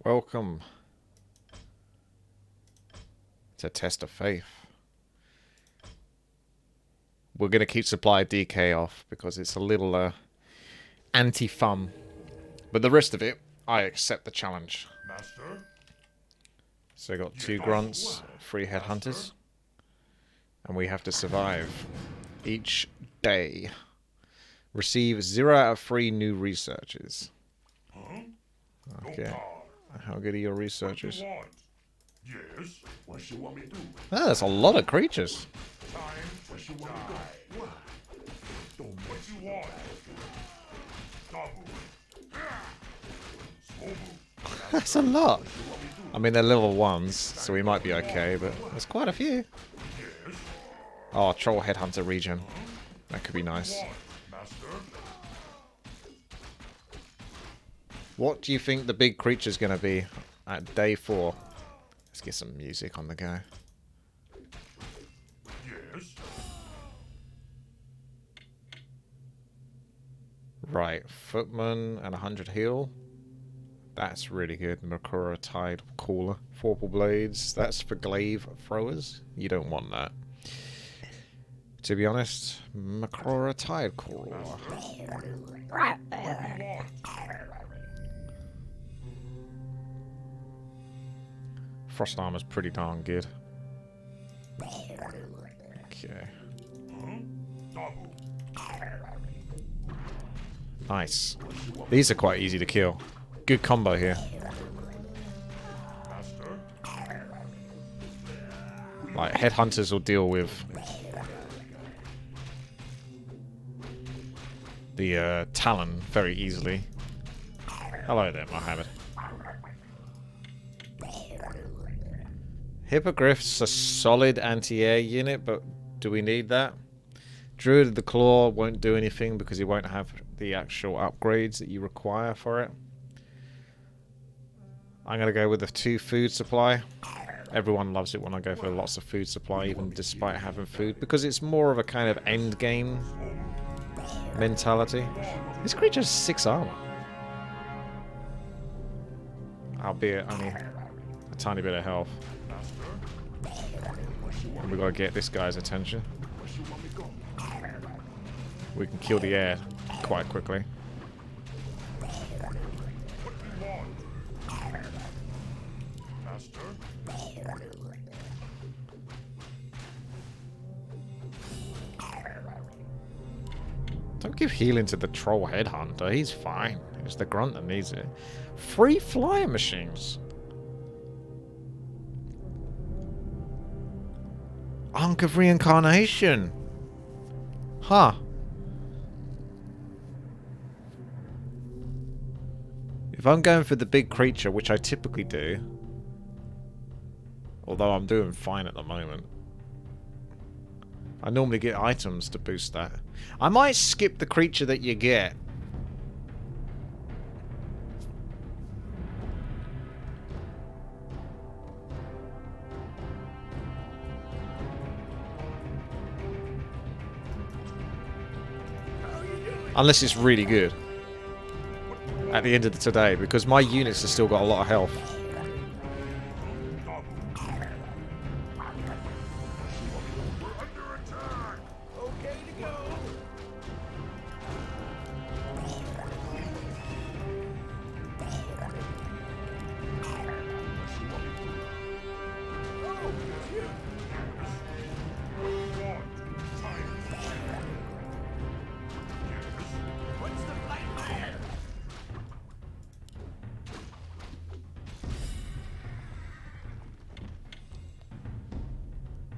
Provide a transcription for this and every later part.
Welcome to Test of Faith. We're going to keep supply DK off because it's a little anti-fun. But the rest of it, I accept the challenge. Master? So we got 2 grunts, 3 headhunters. And we have to survive each day. Receive 0 out of 3 new researchers. Huh? Okay. How good are your researchers? What you want? Yes. What you want me to do? Ah, that's a lot of creatures. Time. What you want me to go? What? What you want? Double. Small move. That's a lot. I mean, they're level 1s, so we might be okay, but there's quite a few. Yes. Oh, Troll Headhunter region. That could be nice. Master? What do you think the big creature's going to be at day 4? Let's get some music on the go. Yes. Right, Footman and 100 heal. That's really good. Makura Tide Caller. Vorpal Blades. That's for glaive throwers. You don't want that. To be honest, Makura Tide Caller. Frost Armor's pretty darn good. Okay. Nice. These are quite easy to kill. Good combo here. Like, headhunters will deal with the Talon very easily. Hello there, Mohammed. Hippogriff's a solid anti-air unit, but do we need that? Druid of the Claw won't do anything because he won't have the actual upgrades that you require for it. I'm going to go with the 2 food supply. Everyone loves it when I go for lots of food supply, even despite having food, because it's more of a kind of end game mentality. This creature has 6 armor. Albeit only a tiny bit of health. And we've got to get this guy's attention. We can kill the air quite quickly. Don't give healing to the Troll Headhunter. He's fine. It's the grunt that needs it. 3 flying machines. Ankh of Reincarnation. Huh. If I'm going for the big creature, which I typically do, although I'm doing fine at the moment, I normally get items to boost that. I might skip the creature that you get. Unless it's really good at the end of the day, because my units have still got a lot of health.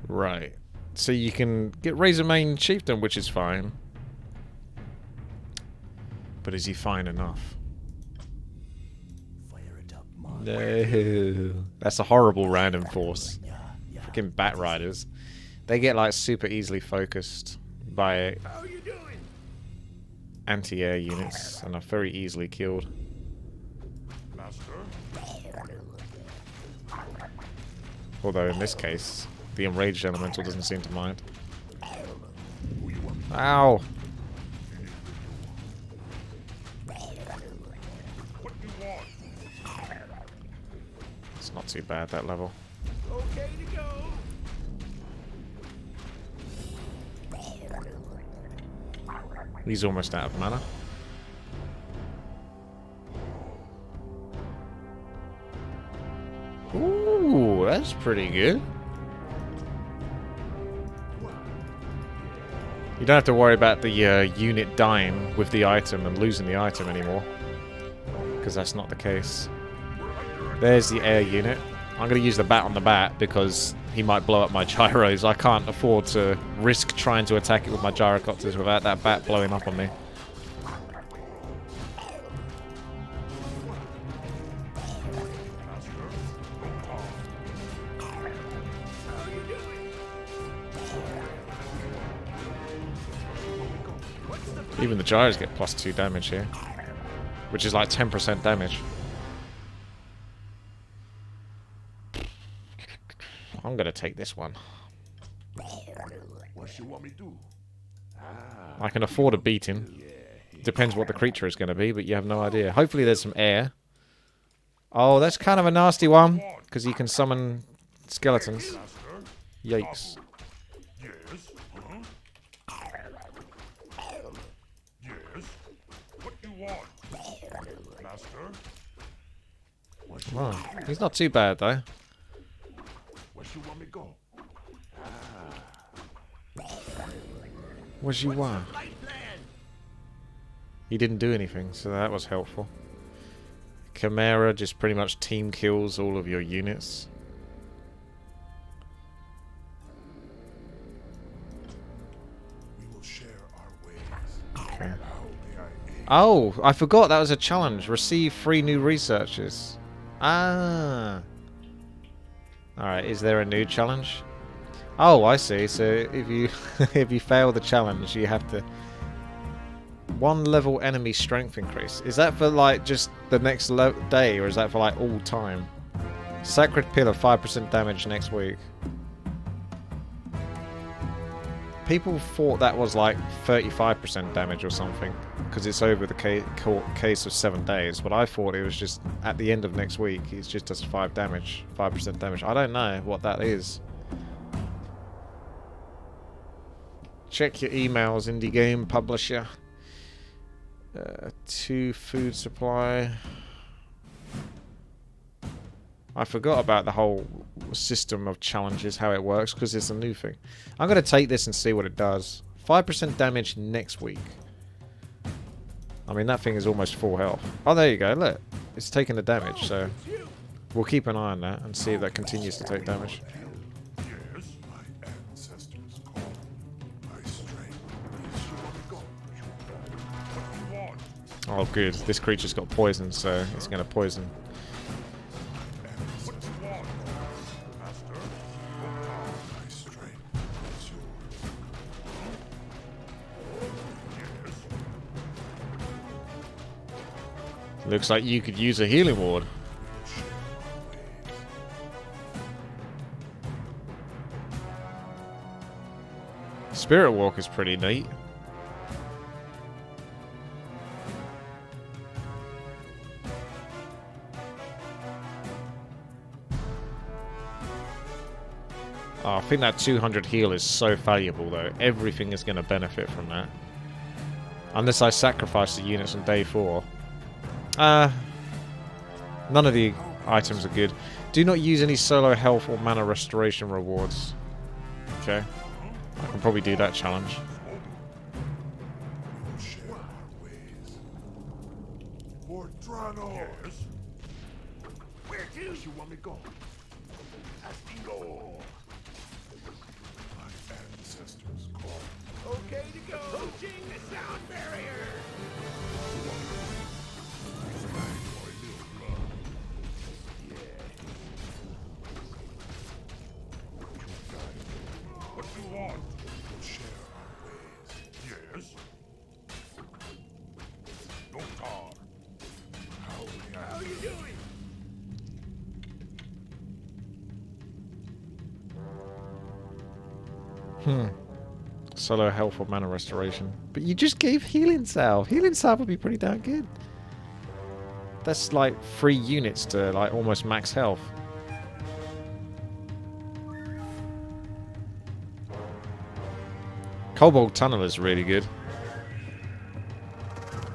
Right. So you can get Razormane Chieftain, which is fine. But is he fine enough? Fire it up, Mark. No. That's a horrible random force. Freaking Bat Riders. They get like super easily focused by anti-air units and are very easily killed. Although in this case, the enraged elemental doesn't seem to mind. Ow! not too bad, that level. Okay to go. He's almost out of mana. Ooh, that's pretty good. You don't have to worry about the unit dying with the item and losing the item anymore. Because that's not the case. There's the air unit. I'm going to use the bat on the bat because he might blow up my gyros. I can't afford to risk trying to attack it with my gyrocopters without that bat blowing up on me. Even the gyros get +2 damage here, which is like 10% damage. I'm gonna take this one. What you want me to do? I can afford a beating. Depends what the creature is gonna be, but you have no idea. Hopefully there's some air. Oh, that's kind of a nasty one, because he can summon skeletons. Yikes. Yes. Huh? Yes. What you want? Master? What you Oh, he's not too bad though. Where you want me go? What you want? Light plan. He didn't do anything, so that was helpful. Chimera just pretty much team kills all of your units. We will share our ways. Okay. How may I aid? Oh, I forgot that was a challenge. Receive 3 new researchers. Ah. Alright, is there a new challenge? Oh, I see. So if you if you fail the challenge, you have to 1 level enemy strength increase. Is that for like just the next day, or is that for like all time? Sacred Pillar 5% damage next week. People thought that was like 35% damage or something, because it's over the case of 7 days, but I thought it was just at the end of next week, it just does 5% damage. I don't know what that is. Check your emails, indie game publisher. 2 food supply. I forgot about the whole system of challenges, how it works, because it's a new thing. I'm going to take this and see what it does. 5% damage next week. I mean, that thing is almost full health. Oh, there you go, look. It's taking the damage, so we'll keep an eye on that and see if that continues to take damage. Yes. My ancestors call. My strength is your God. What you want? Oh, good. This creature's got poison, so it's going to poison. What you want? Master? My strength is yours. Yes. Looks like you could use a healing ward. Spirit Walk is pretty neat. Oh, I think that 200 heal is so valuable though. Everything is going to benefit from that. Unless I sacrifice the units on day 4. None of the items are good. Do not use any solo health or mana restoration rewards. Okay. I can probably do that challenge. We will share our ways. Fortrano. Yes. Where to? You want me go? Astingo. My ancestors call. Okay to go. Approaching the sound barrier. What you want? We'll share our ways. Yes. Dokar. How may I How you doing? Solo health or mana restoration. But you just gave healing salve. Healing salve would be pretty damn good. That's like 3 units to like almost max health. Kobold Tunnel is really good.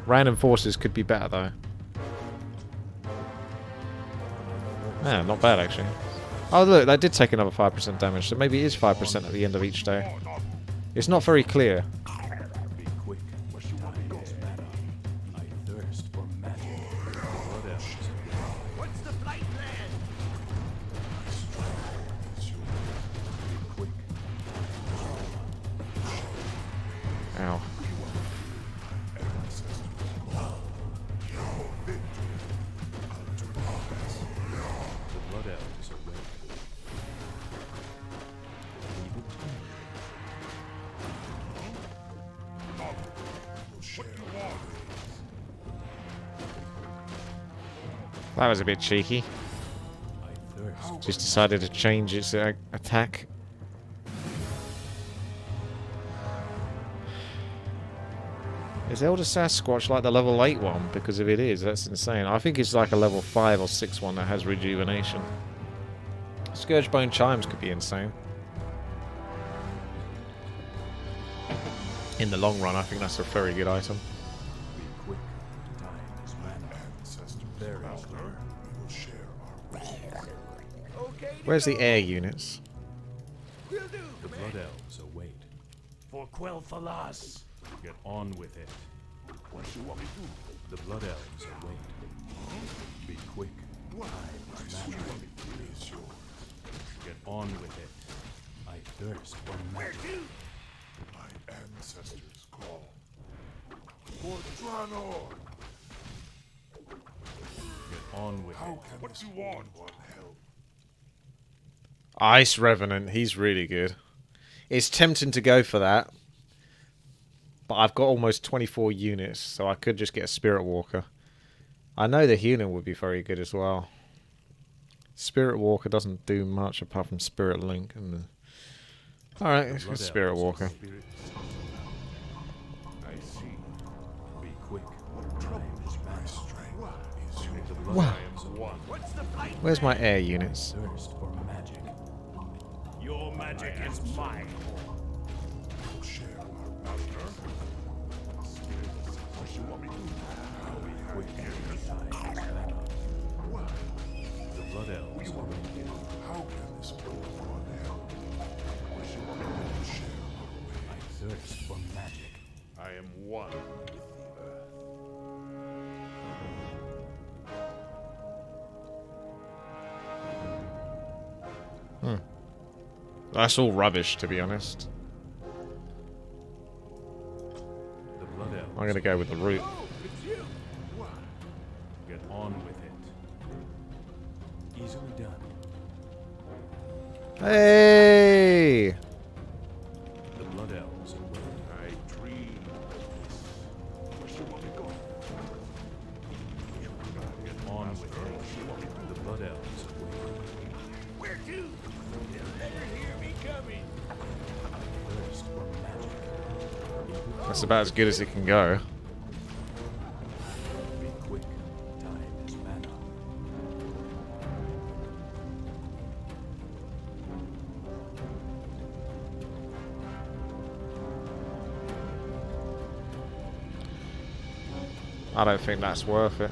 Random forces could be better though. Yeah, not bad actually. Oh look, that did take another 5% damage, so maybe it is 5% at the end of each day. It's not very clear. Be quick. Time is mana. I thirst for magic. Blood elves. What's the flight plan? My strength is yours. Be quick. Ow. Ancestors call. Victory. Unto the best. The blood elves await. Evil time. Will share our That was a bit cheeky. I thirst. Just decided to change its attack. Is Elder Sasquatch like the level 8 one? Because if it is, that's insane. I think it's like a level 5 or 6 one that has rejuvenation. Scourgebone Chimes could be insane. In the long run, I think that's a very good item. Be quick. Time is mana. Ancestors. There is we will share our riches. Okay. to Where's the go. air units? Will do, The Commander. blood elves await. For Quel'Thalas. Get on with it. What you want me to do? The blood elves await. Be quick. Time is mana. Is yours. Get on with it. I thirst for Where magic. to? My ancestors call. For Draenor. Get on with it. What you want? One help. Ice Revenant, he's really good. It's tempting to go for that. But I've got almost 24 units, so I could just get a Spirit Walker. I know the healing would be very good as well. Spirit Walker doesn't do much apart from Spirit Link. And alright, let's get Spirit Walker. I see. Be quick. Time is my strength. Is yours. The blood Wow. elves one. What's the flight Where's my plan? air units? Thirst for magic. Your magic is mine. We'll share our master. What you want me to do? Be quick. Time is mana. What? The blood elves await. How can this one help? What you want me to do? Share our way. I thirst for magic. I am one with the earth. That's all rubbish, to be honest. The blood elves. I'm gonna go with the root. Oh, it's you. Get on with it. Easily done. Hey! The blood elves await. I dream of this. Where you want me go? Get on with it. The blood elves await. Where to? They'll never hear me coming. Thirst for magic. That's about as good as it can go. Be quick. Time is mana. I don't think that's worth it.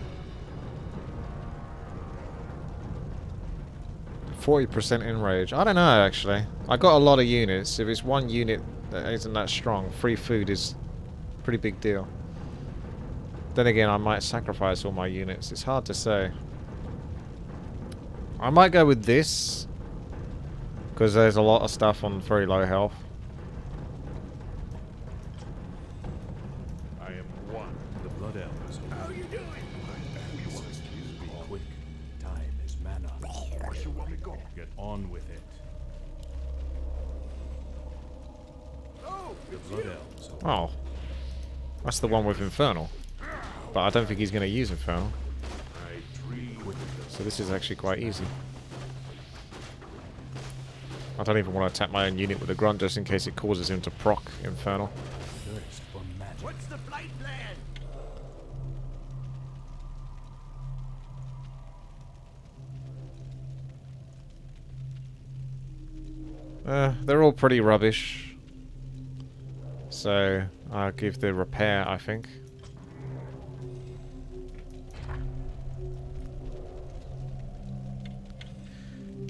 40% enrage. I don't know, actually. I got a lot of units. If it's one unit that isn't that strong, free food is a pretty big deal. Then again, I might sacrifice all my units. It's hard to say. I might go with this, because there's a lot of stuff on very low health. I am one. The blood elves. How you doing? Ancestors be quick. Time is mana. Where you want me go? Get on with it. Oh, The it's blood you. elves. Oh. That's the one with Infernal. But I don't think he's going to use Infernal. I dream with the So this is actually quite easy. I don't even want to attack my own unit with a grunt just in case it causes him to proc Infernal. thirst for magic. What's the flight plan? They're all pretty rubbish. So I'll give the repair, I think.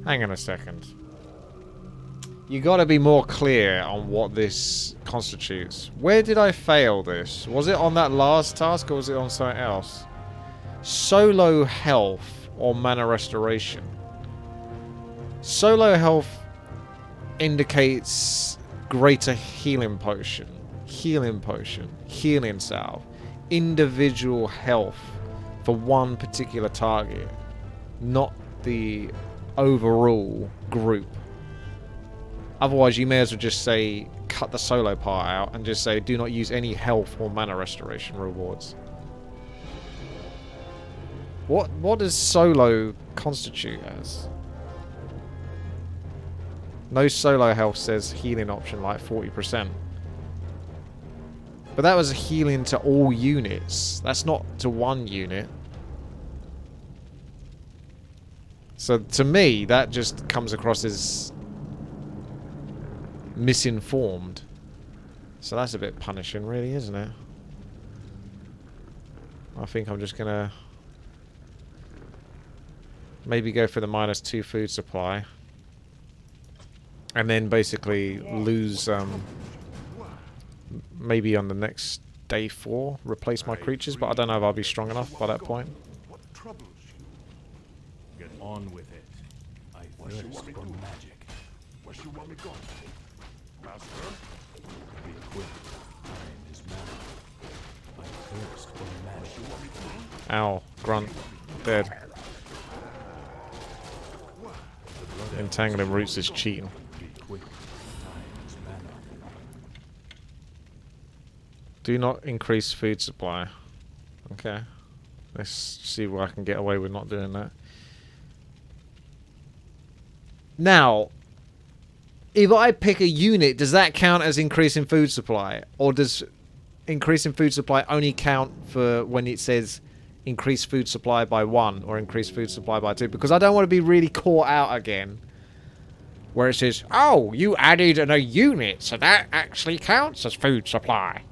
Hang on a second. You gotta be more clear on what this constitutes. Where did I fail this? Was it on that last task or was it on something else? Solo health or mana restoration. Solo health indicates greater healing potion, healing salve, individual health for one particular target, not the overall group. Otherwise, you may as well just say, cut the solo part out and just say, do not use any health or mana restoration rewards. What does solo constitute as? No solo health says healing option like 40%. But that was healing to all units. That's not to one unit. So to me, that just comes across as misinformed. So that's a bit punishing, really, isn't it? I think I'm just gonna maybe go for the -2 food supply. And then basically lose, maybe on the next day 4, replace my creatures, but I don't know if I'll be strong enough by that point. What troubles you? Get on with it. I thirst for magic. Where you want me gone? Master? Be quick. Time is money. I thirst for magic. Ow, grunt, dead. Entangling roots is cheating. Be quick. Time is mana. Do not increase food supply. Okay. Let's see if I can get away with not doing that. Now, if I pick a unit, does that count as increasing food supply? Or does increasing food supply only count for when it says increase food supply by 1 or increase food supply by 2? Because I don't want to be really caught out again where it says, oh, you added in a unit, so that actually counts as food supply.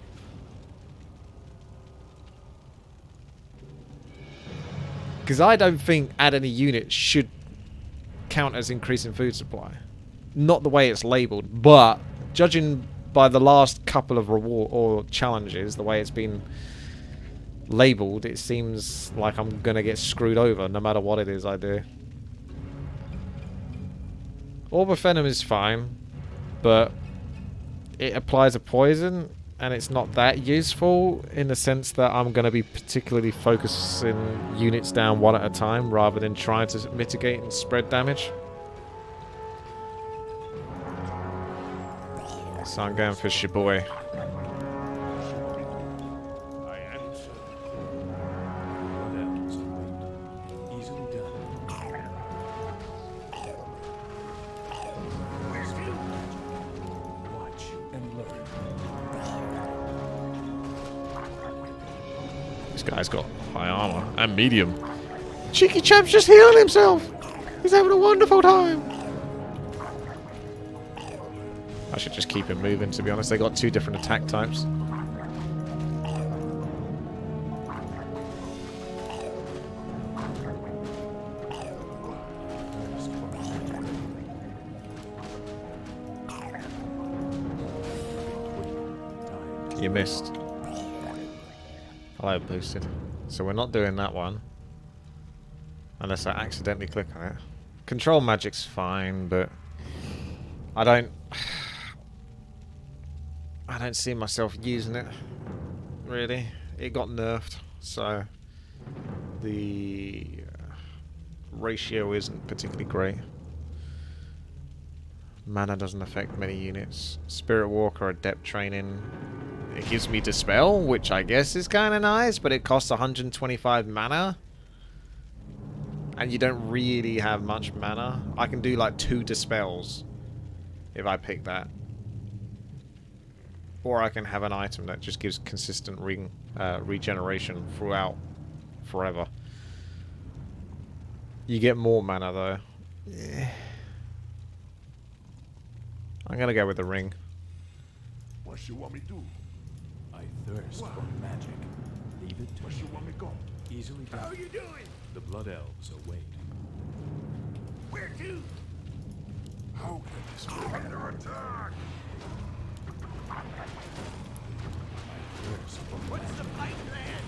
Because I don't think adding a unit should count as increasing food supply. Not the way it's labelled, but judging by the last couple of reward or challenges, the way it's been labelled, it seems like I'm gonna get screwed over no matter what it is I do. Orb of Venom is fine, but it applies a poison and it's not that useful in the sense that I'm gonna be particularly focusing units down one at a time rather than trying to mitigate and spread damage. So I'm going for Shiboy. I answer. What else await? Easily done. Watch and learn. This guy's got high armor and medium. Cheeky champ's just healing himself. He's having a wonderful time. I should just keep him moving, to be honest. They got 2 different attack types. You missed. Hello, boosted. So we're not doing that one. Unless I accidentally click on it. Control magic's fine, but I don't see myself using it, really. It got nerfed, so the ratio isn't particularly great. Mana doesn't affect many units. Spirit Walker Adept Training. It gives me Dispel, which I guess is kind of nice, but it costs 125 mana. And you don't really have much mana. I can do like 2 Dispels if I pick that. Or I can have an item that just gives consistent regeneration throughout forever. You get more mana though. Yeah. I'm gonna go with the ring. What you want me to do? I thirst for magic. Leave it to What me. you want me go? Easily done. How you doing? The blood elves await. Where to? How can this go? Under attack! I thirst for What's the fight plan?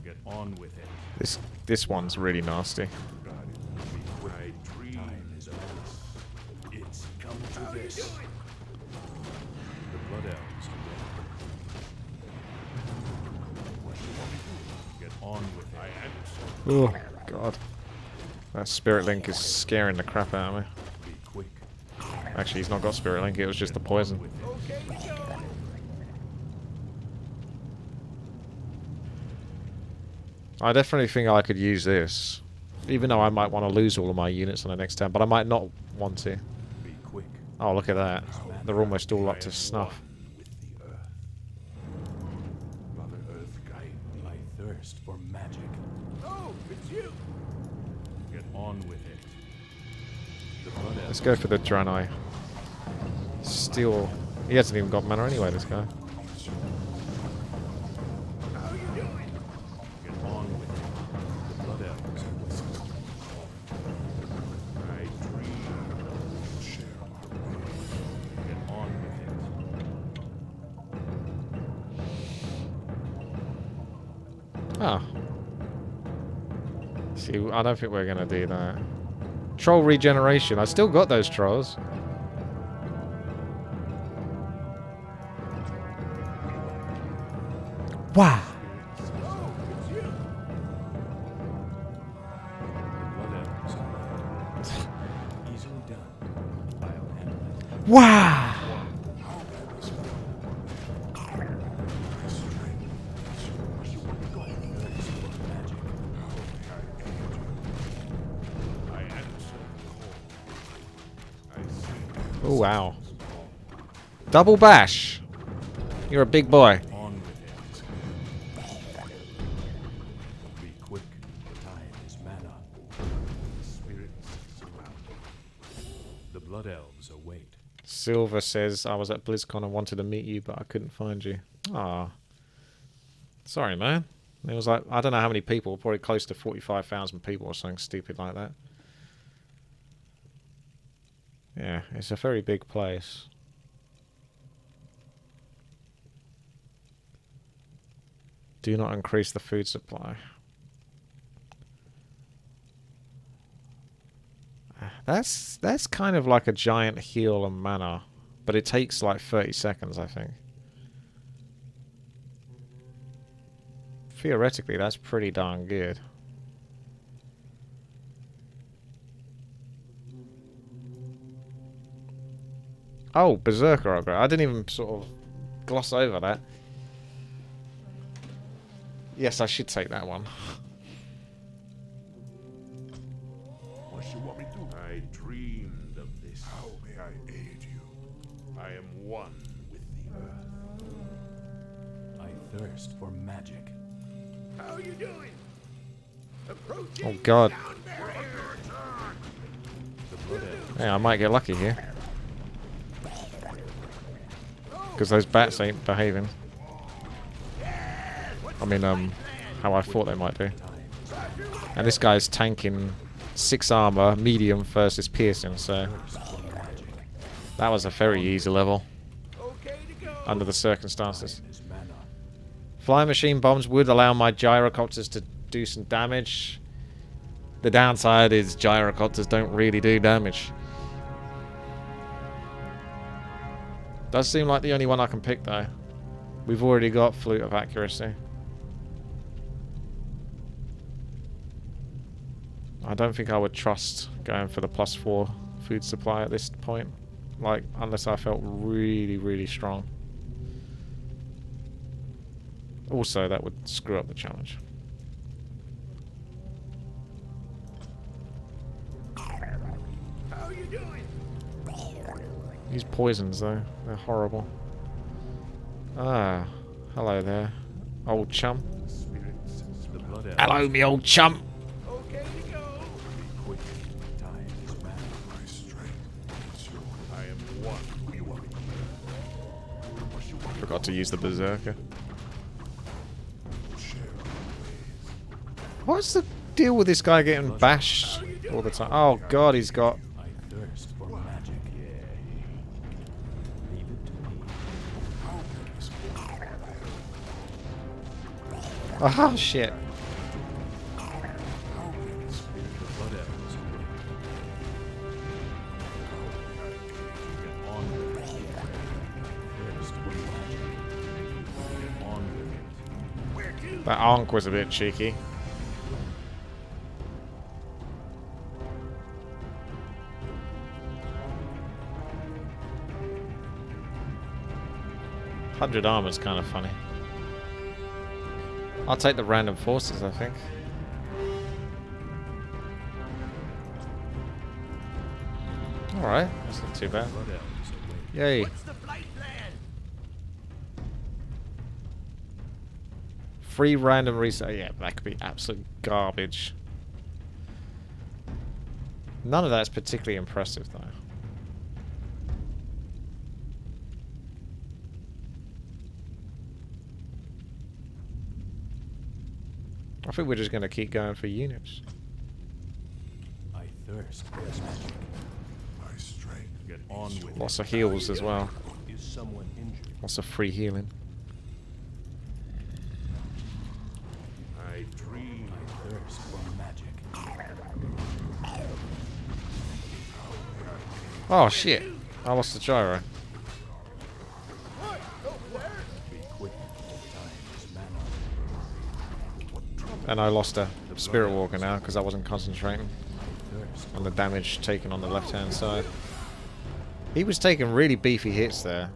Get on with it. This one's really nasty. I dream Time is precious. It's come to How you this. doing? The blood elves await. what you want me to do. Get on with it. Oh god. That Spirit Link is scaring the crap out of me. Be quick. Actually, he's not got Spirit Link, it was just the poison. Okay, go. I definitely think I could use this. Even though I might want to lose all of my units on the next turn, but I might not want to. Be quick. Oh, look at that. They're almost all up to snuff. With the earth. Mother Earth, guide me. I thirst for magic. Oh, it's you. Get on with it. The blood elves. Let's go for the Draenei. Steal. He hasn't even got mana anyway, this guy. How you doing? Get on with it. The blood elves await. I dream share our way. Get on with it. Ah. See, I don't think we're going to do that. Troll regeneration. I still got those trolls. Wow. Oh, it's you. The blood elves await. Easily done. I'll handle it. Wow. Thirst for magic. I answer the call. I see. Oh, wow. Double bash. You're a big boy. On with it. Be quick. Time is mana. Spirits surround. The blood elves await. Silver says, I was at BlizzCon and wanted to meet you, but I couldn't find you. Ah. Sorry, man. It was like, I don't know how many people, probably close to 45,000 people or something stupid like that. Yeah, it's a very big place. Do not increase the food supply. That's kind of like a giant heal and mana, but it takes like 30 seconds, I think. Theoretically, that's pretty darn good. Oh, Berserker upgrade. I didn't even sort of gloss over that. Yes, I should take that one. What you want me to do? I dreamed of this. How may I aid you? I am one with the earth. I thirst for magic. How you doing? Approaching. Oh god. Down barrier. The blood elves. Yeah, I might get lucky here. Because those bats ain't behaving. I mean, how I thought they might do. And this guy's tanking 6 armor, medium versus piercing, so that was a very easy level Okay to go. under the circumstances. Time is mana. Flying machine bombs would allow my gyrocopters to do some damage. The downside is gyrocopters don't really do damage. Does seem like the only one I can pick though. We've already got Flute of Accuracy. I don't think I would trust going for the +4 food supply at this point. Like, unless I felt really, really strong. Also, that would screw up the challenge. How you doing? These poisons, though, they're horrible. Ah, hello there, old chum. Spirits The blood elves. Hello, me old chum. Okay to go. Be quick. Time is mana. my strength. I am one. We will Forgot to use the berserker. What's the deal with this guy getting bashed all the time? Oh god, he's got... I thirst for magic. Leave it to me. Oh shit. The blood elves await. Get on with it. Thirst for magic. Get on with it. That Ankh was a bit cheeky. $100 armor's kind of funny. I'll take the random forces, I think. Alright, that's not too bad. Blood elves await. Yay. What's the flight plan? Free random reset. Yeah, that could be absolute garbage. None of that's particularly impressive, though. I think we're just going to keep going for units. I thirst for magic. My strength Get on with Lots it. of heals as well. Is someone injured? Lots of free healing. I dream. I thirst for magic. Oh shit! I lost the gyro. Be quick. Time is mana. And I lost a Spirit Walker now because I wasn't concentrating Thirst. on the damage taken on the left hand side. He was taking really beefy hits there.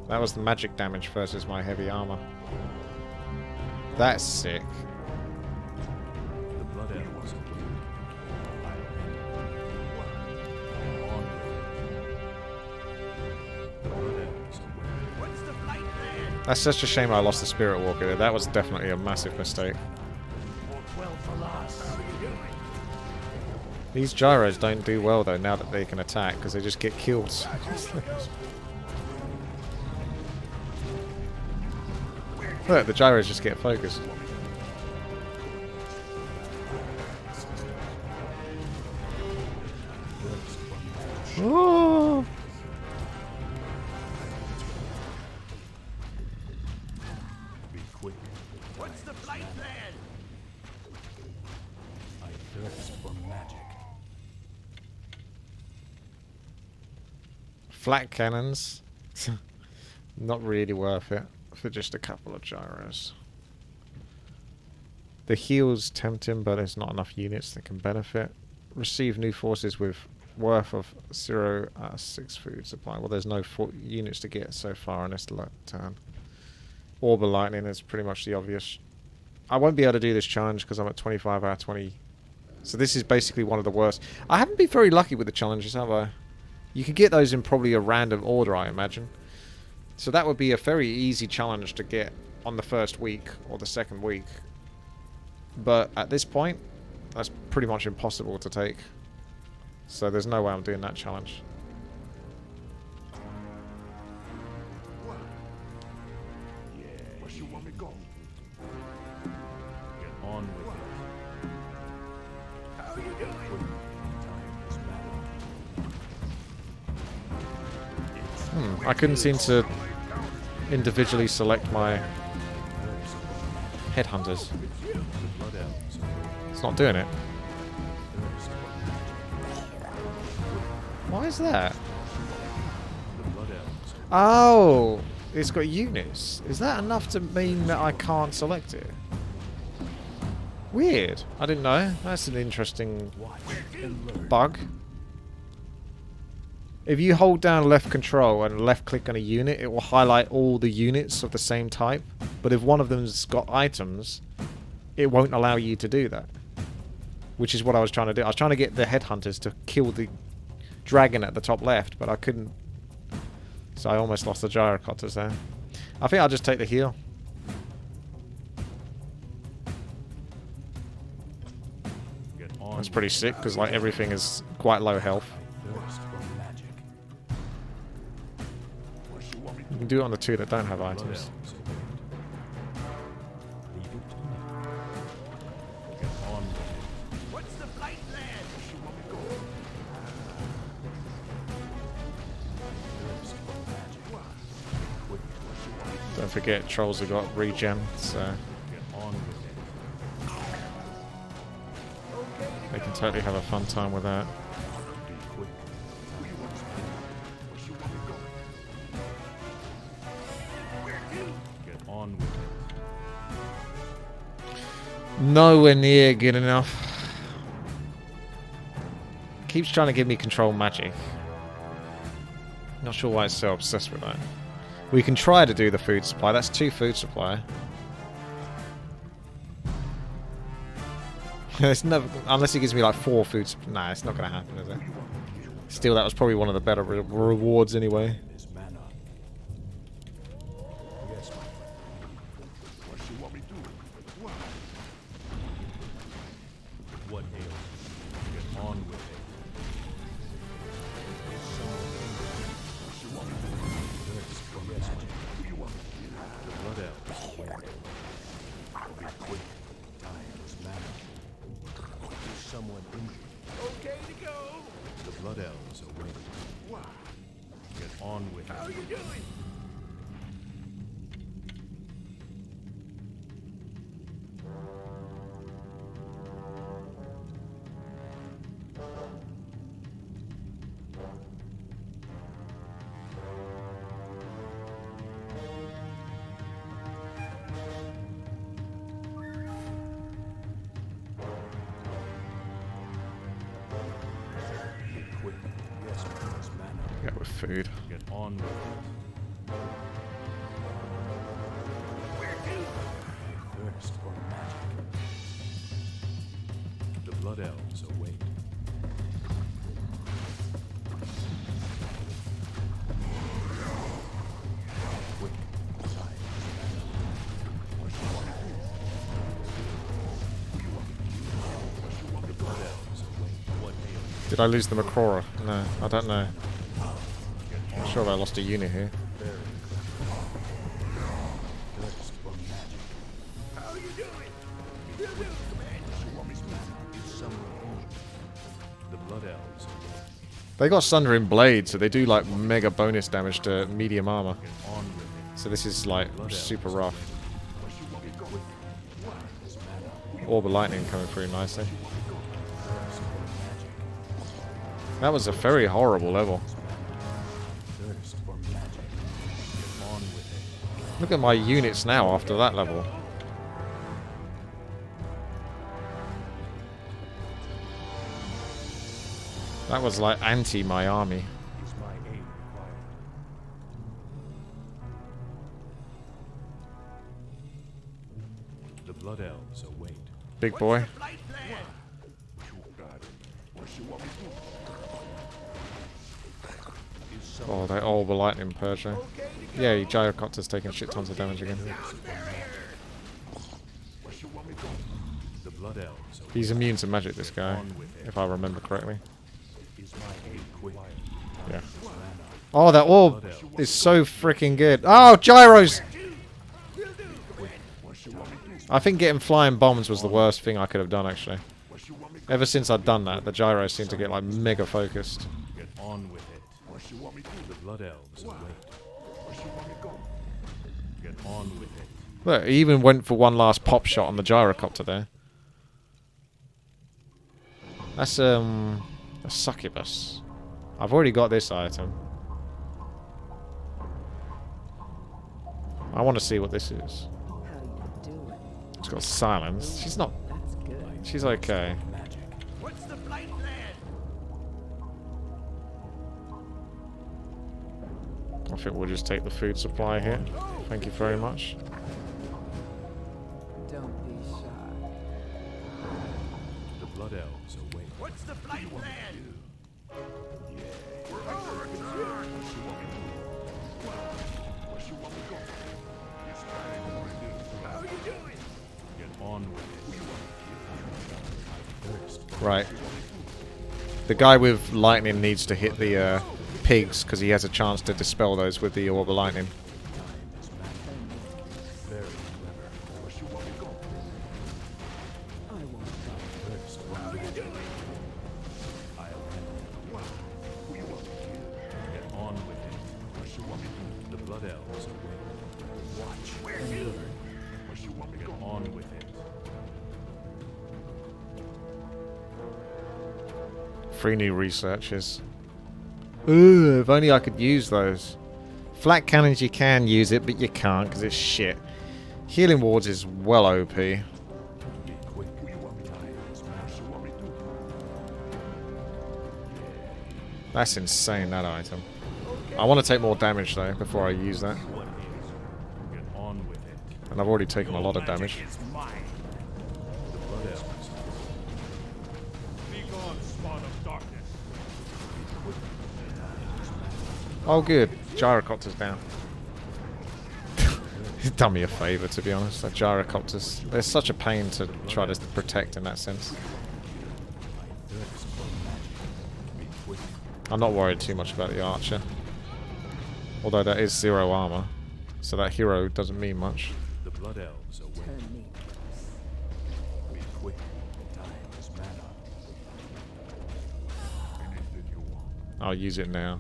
That was the magic damage versus my heavy armor. That's sick. The blood elves await. I'll on with it. The blood elves await. What's the flight plan? That's such a shame I lost the Spirit Walker there. That was definitely a massive mistake. Or 12 for loss. How are you doing? These gyros don't do well though now that they can attack because they just get killed. Look, the gyros just get focused. Oh! Be quick. What's the flight plan? I thirst for magic. Flat cannons. Not really worth it for just a couple of gyros. The heal's tempting, but there's not enough units that can benefit. Receive new forces with worth of 0.6 food supply. Well, there's no units to get so far on this turn. Orb of Lightning is pretty much the obvious. I won't be able to do this challenge because I'm at 25 out of 20. So this is basically one of the worst. I haven't been very lucky with the challenges, have I? You could get those in probably a random order, I imagine. So that would be a very easy challenge to get on the first week or the second week. But at this point, that's pretty much impossible to take. So there's no way I'm doing that challenge. Where you want me to go? Get on with it. How are you doing? Time is mana. I couldn't seem to individually select my headhunters. The blood elves await. It's not doing it. Thirst for magic. Why is that? The blood elves await. Oh, it's got units. Is that enough to mean that I can't select it? Weird. I didn't know. That's an interesting Watch and learn. bug. If you hold down left control and left click on a unit, it will highlight all the units of the same type. But if one of them's got items, it won't allow you to do that. Which is what I was trying to do. I was trying to get the headhunters to kill the dragon at the top left, but I couldn't. So I almost lost the gyrocopters there. I think I'll just take the heal. Get on That's pretty sick, because like everything is quite low health. thirst for magic. You can do it on the two that don't have Blood items. elves await. Leave it to me. Get on with it. What's the flight plan? Thirst for magic. Quick. Don't forget, trolls have got regen, so Get on with it. they can totally have a fun time with that. Be quick. Get on with it. Nowhere near good enough. Keeps trying to give me control magic. Not sure why it's so obsessed with that. We can try to do the food supply. That's 2 food supply. It's never, unless he gives me like 4 food supply. Nah, it's not going to happen, is it? Still, that was probably one of the better rewards anyway. This mana. Yes, my friend. What you want me to do? What? What ails you? Get on with it. Is someone thirst for magic? The blood elves win. Be quick. Time is mana. Is someone injured? Okay to go. The blood elves await. What? Get on with How it. you doing? Be quick. Yes, time is mana. Go with food. Get on with it. Where to? Thirst for magic. The blood elves await. Quick. Time is mana. The blood elves await. What ails Did I lose the Macrora? No, I don't know. I'm sure I lost a unit here. very thirst for magic? How you doing? Will do, Commander. Is someone injured? The blood elves await. They got Sundering Blade, so they do like mega bonus damage to medium armor. Get on with it. So this is like Blood super elves rough. Be quick. Is mana. Orb of Lightning coming through nicely. Thirst for magic. That was a very horrible level. Thirst for magic. Get on with it. Look at my units now after that level. That was like anti my army. Is my aid required? The blood elves await. Big What's boy. the flight plan? You got it. What you want me to do? Is someone Oh, that Orb of Lightning Persia. Okay to go. Yeah, Gyrocopter's taking shit tons of damage again. What you want me to do? the blood elves await? He's immune to magic, this guy, On with it. if I remember correctly. Is my aid quick? Yeah. Mana. Oh, that orb is so freaking good. Oh, gyros! Will do, Commander. What you want me to do? I think getting flying bombs was the worst thing I could have done, actually. What you want me to Ever since I'd done that, the gyros seem to get like mega focused. Get on with it. What you want me to The do? blood elves await. What you want me to go? Get on with it. Look, he even went for one last pop shot on the gyrocopter there. That's a succubus. I've already got this item. I want to see what this is. How you doing? It's got silence. She's not. That's good. She's okay. Magic. What's the flight plan? I think we'll just take the food supply here. Thank you very much. Don't be shy. The blood elves await. What's the flight plan? What you want me to go? Yes, I know what I do. How you doing? Get on with it. Thirst. Right. The guy with lightning needs to hit the pigs because he has a chance to dispel those with the orb of lightning. for magic. I'll handle it. What? Who you want to kill? Get on with it. What you want me to do? The blood elves await. Watch and learn. What you want me to Get go? on with it. Three new researchers. Ooh, if only I could use those. Flat cannons, you can use it, but you can't because it's shit. Healing wards is well OP. Be quick. Who you want me to Time is What magic. you want me to do? That's insane, that item. I want to take more damage though before I use that. What is? Get on with it. And I've already taken a lot of damage. Is mine. The blood elves. Be gone, spawn of darkness. Oh good, gyrocopter's down. He's done me a favour, to be honest. That gyrocopters, they're such a pain to try to protect in that sense. Thirst for magic. Be quick. I'm not worried too much about the archer. Although that is 0 armor, so that hero doesn't mean much. The blood elves await. Turn me loose. Be quick. Time is mana. Anything you want. I'll use it now.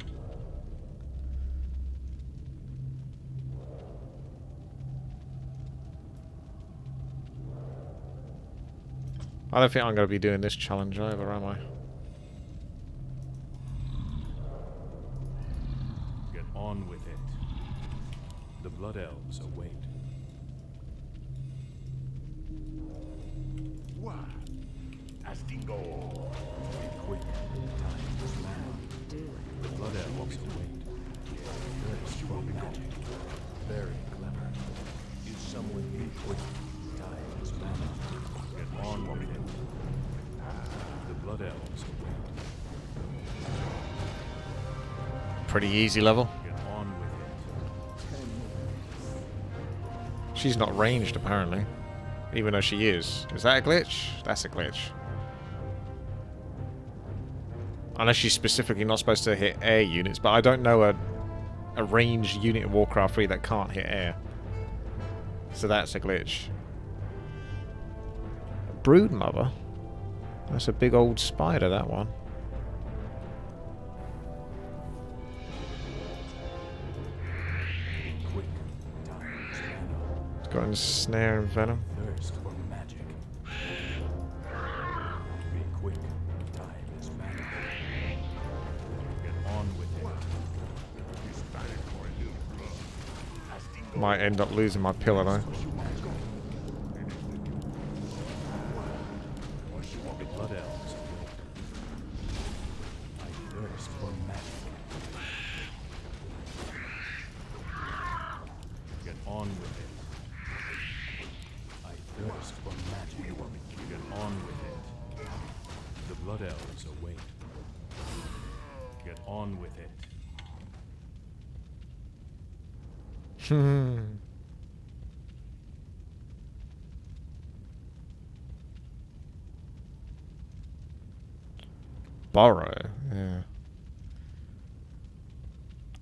I don't think I'm going to be doing this challenge either, am I? Get on with it. The blood elves await. What? Astingo. Be quick. Time is mana. Do it. The blood elves await. Thirst for magic. Very clever. Is someone be quick? Time is mana. Get on with it. The blood elves await. Pretty easy level. Get on with it. Turn me loose. She's not ranged, apparently. Even though she is. Is that a glitch? That's a glitch. Unless she's specifically not supposed to hit air units, but I don't know a ranged unit in Warcraft 3 that can't hit air. So that's a glitch. Broodmother? That's a big old spider, that one. Be quick. Time is mana. It's got ensnare and venom. Thirst for magic. Be quick. Time is mana. Get on with it. He's dying for a little blood. Astingo. Might end up losing my pillar though. What you want me to go? Anything you want. What you want The me to blood elves await. I thirst for magic. Get on with it. I thirst for magic. You want me to Get on with it. The blood elves await. Get on with it. Borrow, yeah.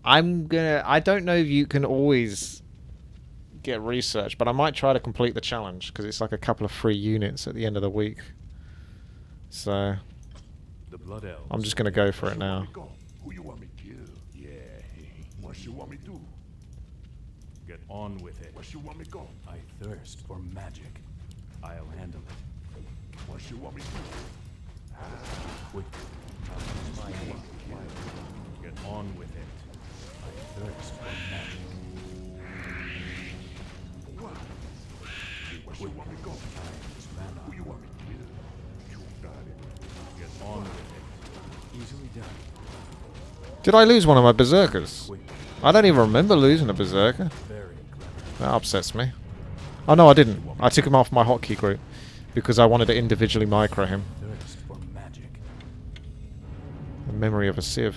I don't know if you can always get research, but I might try to complete the challenge because it's like a couple of free units at the end of the week. So The blood elves. I'm just gonna go for it now. go? Who you want me to kill? Yeah. What you want me to do? Get on with it. What you want me to go? I thirst for magic. I'll handle it. What you want me to do? Quick. Time is mana. Get on with it. I thirst for magic. What? What you Quick. want me to go? Time is Who mana. you want me to kill? You got it. Get on with it. Easily done. Did I lose one of my berserkers? Quick. I don't even remember losing a berserker. Very clever. That upsets me. Oh no, I didn't. I took him off my hotkey group because I wanted to individually micro him. Thirst for magic. The memory of a sieve.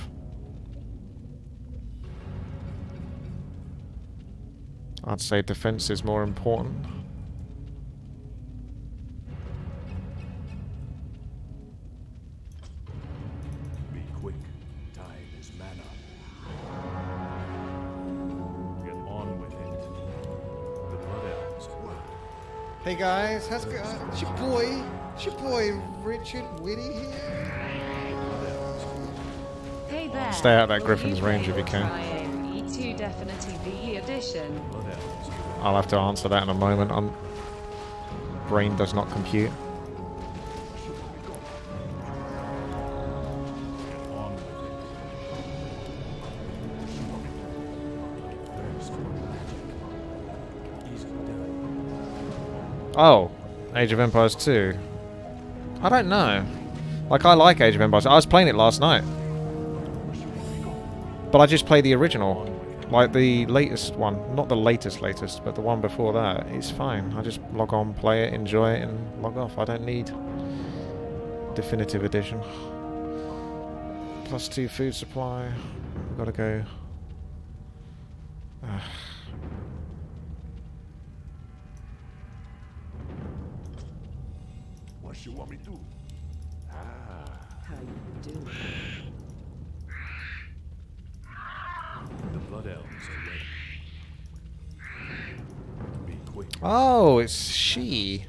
I'd say defense is more important. Be quick. Time is mana. Get on with it. The blood elves. Hey guys, how's it going? It's your boy, It's your boy Richard Whitty here. Hey there. Stay out of that Will Griffin's you range play if you the can. Trio E2 Definitive Edition? Blood elves. I'll have to answer that in a moment. Brain does not compute. On with it. Thirst for magic. Easily done. Oh, Age of Empires 2. I don't know. Like, I like Age of Empires. I was playing it last night. But I just played the original. Like, the latest one. Not the latest, but the one before that. It's fine. I just log on, play it, enjoy it, and log off. I don't need Definitive Edition. +2 food supply. We've got to go... What you want me to do? How you doing? The blood elves are waiting. Be quick. Oh, it's she.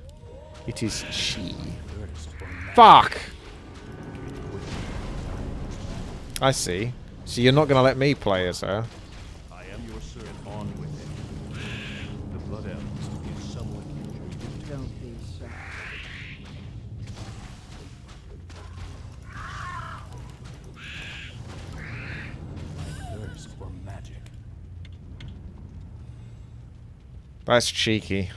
It is she. Thirst for magic. Fuck! I see. So you're not going to let me play as her? I am your servant. On with it. The blood elves is somewhat injured. Don't be shy. Thirst for magic. That's cheeky.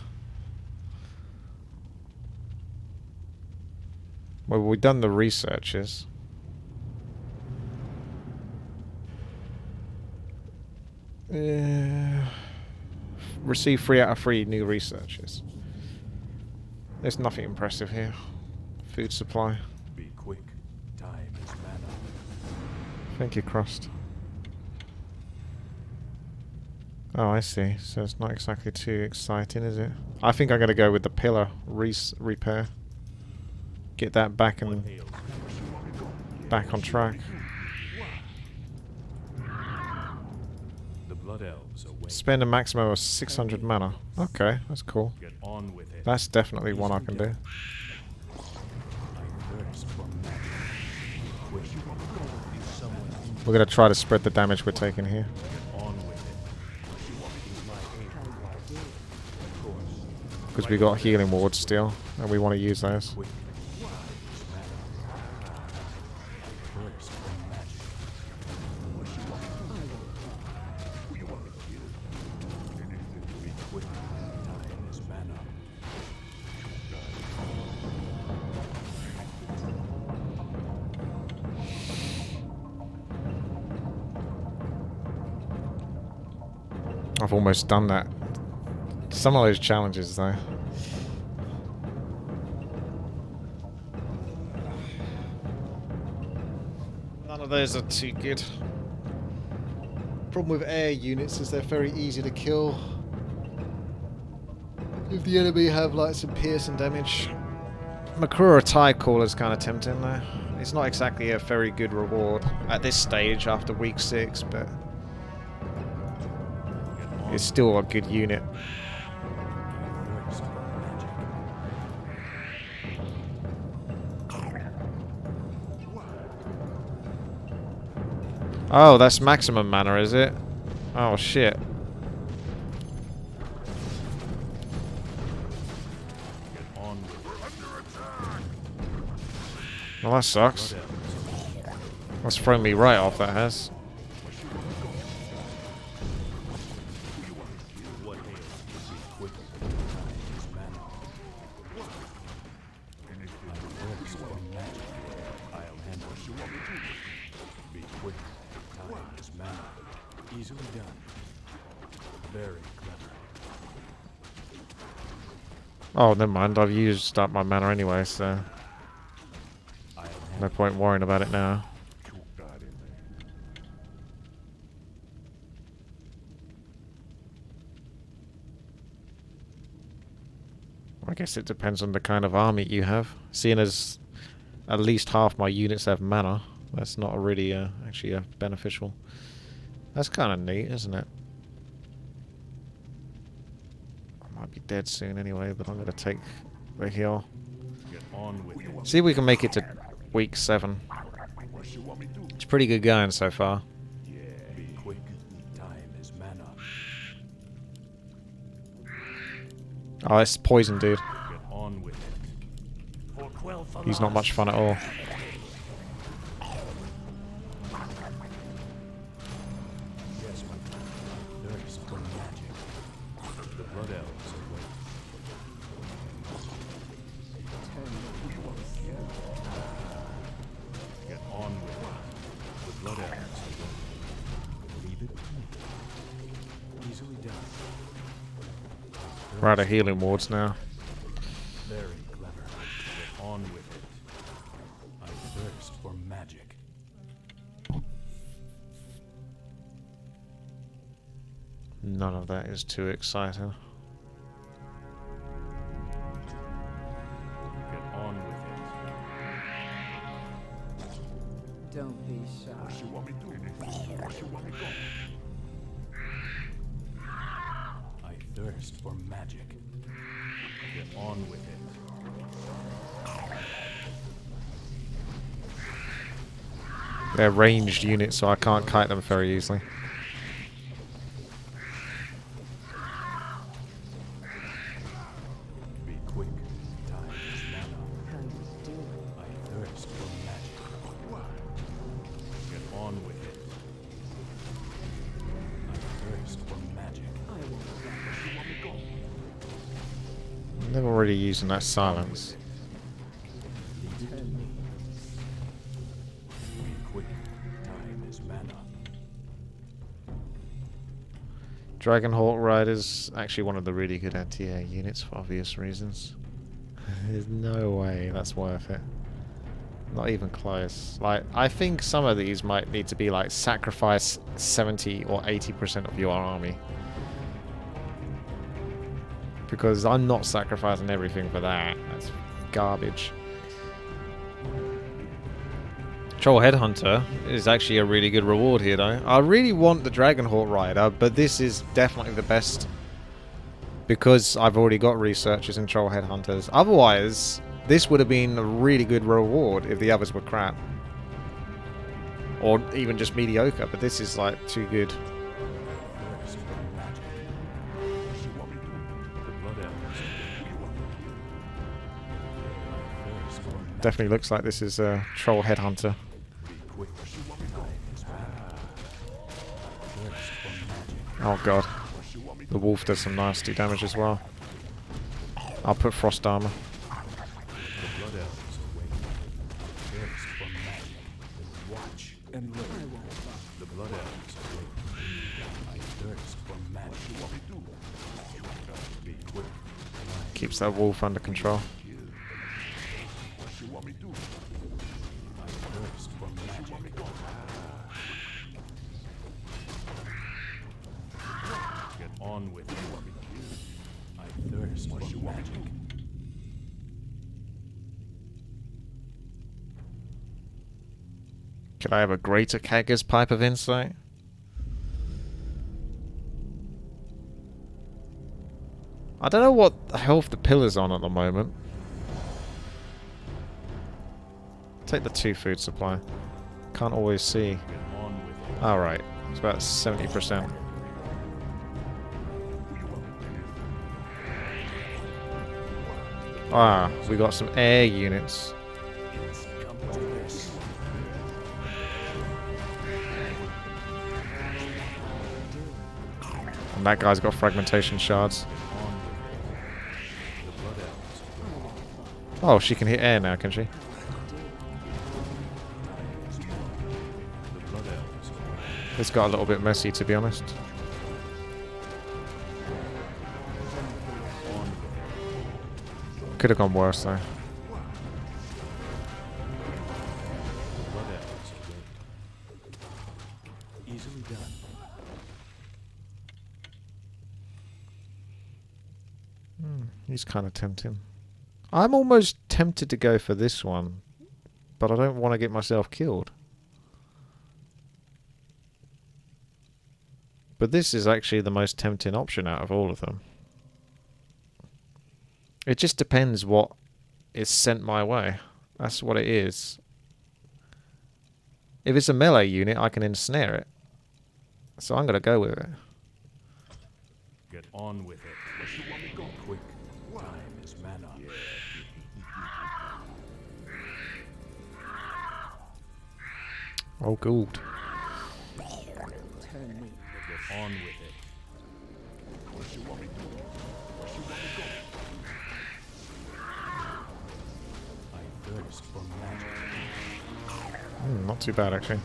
Well, we've done the researches. Receive 3 out of 3 new researches. There's nothing impressive here. Food supply. Be quick. Time is mana. Thank you, Crust. Oh, I see. So it's not exactly too exciting, is it? I think I'm going to go with the pillar repair. Get that back What and ails back on track. the blood elves are waiting. Spend a maximum of 600 mana. Okay, that's cool. Get on with it. That's definitely one I can do. I thirst for magic. Quick. Is someone injured? We're going to try to spread the damage we're taking here. Get on with it. Is my aid required? Of course. Because we got healing wards still, and we want to use those. Quick. Is mana. Thirst for magic. Be quick. Time is mana. I've almost done that. Some of those challenges, though. None of those are too good. Problem with air units is they're very easy to kill. If the enemy have like some piercing damage. Makura TIE Caller's kind of tempting though. It's not exactly a very good reward at this stage after week 6, but it's still a good unit. Thirst for magic. Oh, that's maximum mana, is it? Oh shit. Get on with it. Well, that sucks. Blood elves. That's thrown me right off, that has. What ails? Be quick. Time is mana. I thirst for magic. I'll handle it. Be quick. Time is mana. Easily done. Very clever. Oh, never mind. I've used up my mana anyway, so I'll no handle point worrying about it now. Choke that in there. I guess it depends on the kind of army you have. Seeing as at least half my units have mana, that's not really actually beneficial. That's kind of neat, isn't it? I might be dead soon anyway, but I'm going to take the heal. Get on with it. See if we can make it to week 7. It's pretty good going so far. Yeah, be quick. Time is mana. Oh, it's poison, dude. Get on with it. For Quel'Thalas. He's not much fun at all. Yes, my friend. Thirst for magic. The blood elves await. Get on with it. The blood elves await. Leave it to me. Easily done. We're out of healing wards now. Very clever. Get on with it. I thirst for magic. None of that is too exciting. Get on with it. Don't be shy. I thirst for magic. Get on with it. They're ranged units, so I can't kite them very easily. Be quick. Time is mana. How you doing? I thirst for magic. Get on with it. I thirst for magic. I will Never really using that silence. Be quick. Time is mana. Dragonhawk Rider's actually one of the really good anti-air units for obvious reasons. There's no way that's worth it. Not even close. Like, I think some of these might need to be like sacrifice 70 or 80% of your army. Because I'm not sacrificing everything for that. That's garbage. Troll Headhunter is actually a really good reward here though. I really want the Dragonhawk Rider, but this is definitely the best because I've already got researchers in Troll Headhunters. Otherwise, this would have been a really good reward if the others were crap. Or even just mediocre, but this is like too good. Thirst for magic. The blood elves await. I thirst for magic. Definitely looks like this is a Troll Headhunter. Be quick. Time is mana. Thirst for magic. Oh god. The wolf does some nasty damage as well. I'll put frost armor. The blood elves await. Thirst for magic. Watch and learn. The blood elves await. I thirst for magic. Be quick. Keeps that wolf under control. I thirst for magic. Get on with it. I thirst for magic. Could I have a greater Kagger's Pipe of Insight? I don't know what health the pillar's on at the moment. Take the 2 food supply. Can't always see. Get on with it. Alright, it's about 70%. Ah, we got some air units. It's come to this. And that guy's got fragmentation shards. On with it. The blood elves. Oh, she can hit air now, can she? The blood elves. This got a little bit messy, to be honest. Could have gone worse, though. Blood elves await. Easily done. He's kind of tempting. I'm almost tempted to go for this one, but I don't want to get myself killed. But this is actually the most tempting option out of all of them. It just depends what is sent my way. That's what it is. If it's a melee unit, I can ensnare it. So I'm going to go with it. Get on with it. Be quick. Time is mana. Oh, good. Turn me. Get on with it. I thirst for magic. Not too bad, actually.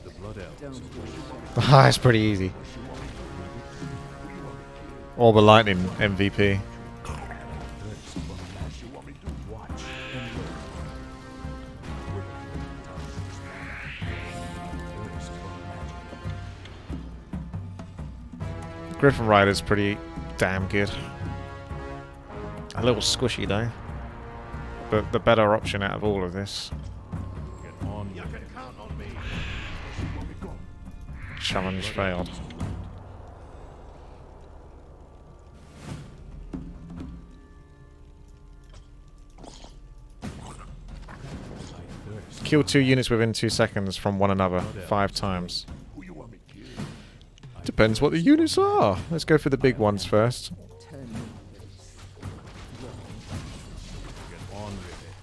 The blood elves. Don't be Ah, it's pretty easy. Orb of Lightning MVP. Thirst for magic. Watch and look. Quick. Thirst for magic. Griffin Rider's pretty damn good. A little squishy though. But the better option out of all of this. Get on with it. Count on me. Challenge failed. Kill 2 units within 2 seconds from one another 5 times. Depends what the units are. Let's go for the big ones first. turn me. Get on with it.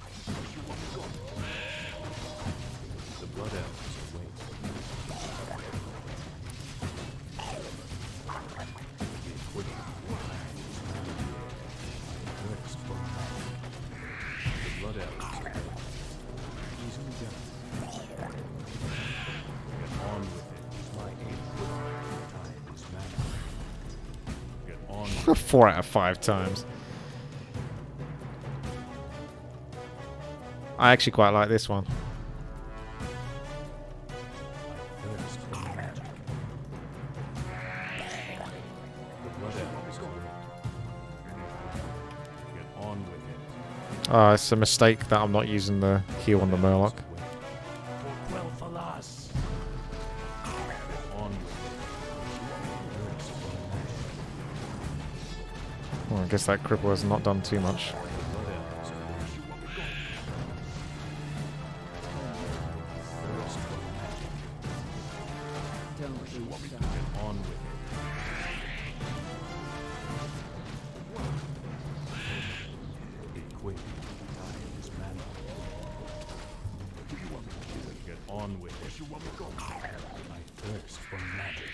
The blood elves await. Be quick. Thirst for magic. The blood elves await. Easily done. Get on with it. My aim. Time is mana. Get on with it. 4 out of 5 times. I actually quite like this one. Thirst for magic. The blood elves await. Get on with it. It's a mistake that I'm not using the heal on the Murloc. Well, Falas. Get on with it. Thirst for magic. Well, I guess that cripple has not done too much. The blood elves await. Thirst for magic. Don't be shy. Get on with it. Be quick. Time is mana. Get on with it. I thirst for magic.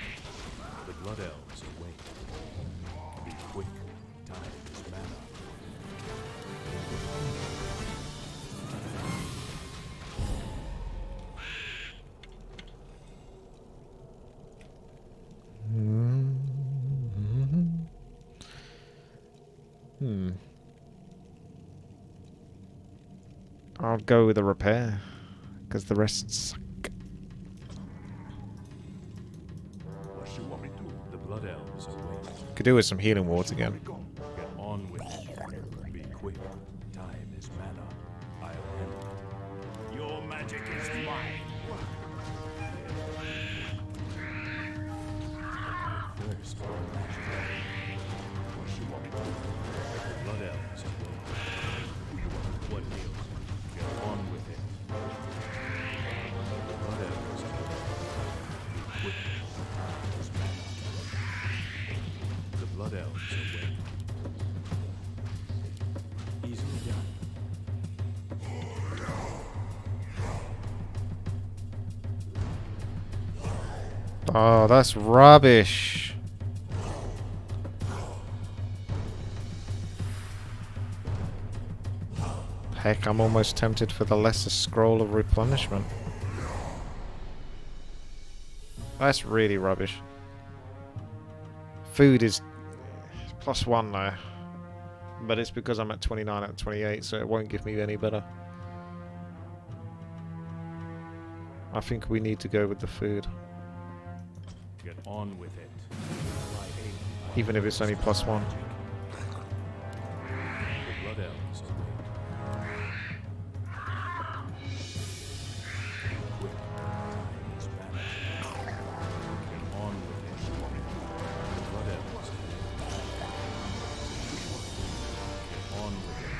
The blood elves await. Be quick. Time is mana. I'll go with a repair, because the rest suck. The blood elves await. Could do with some healing wards again. Get on with it. Be quick. Time is mana. I'll handle it. Your magic is mine. Thirst for magic. The blood elves await. What heals? Get on with it. The blood elves await. Be quick. Time is mana. The blood elves await. Easily done. Oh, that's rubbish. Heck, I'm almost tempted for the lesser scroll of replenishment. That's really rubbish. Food is +1 now. But it's because I'm at 29 out of 28, so it won't give me any better. I think we need to go with the food. Get on with it. My aim. Even if it's only +1. The blood elves await. Quick. Time is mana. Get on with it. The blood elves await. Get on with it.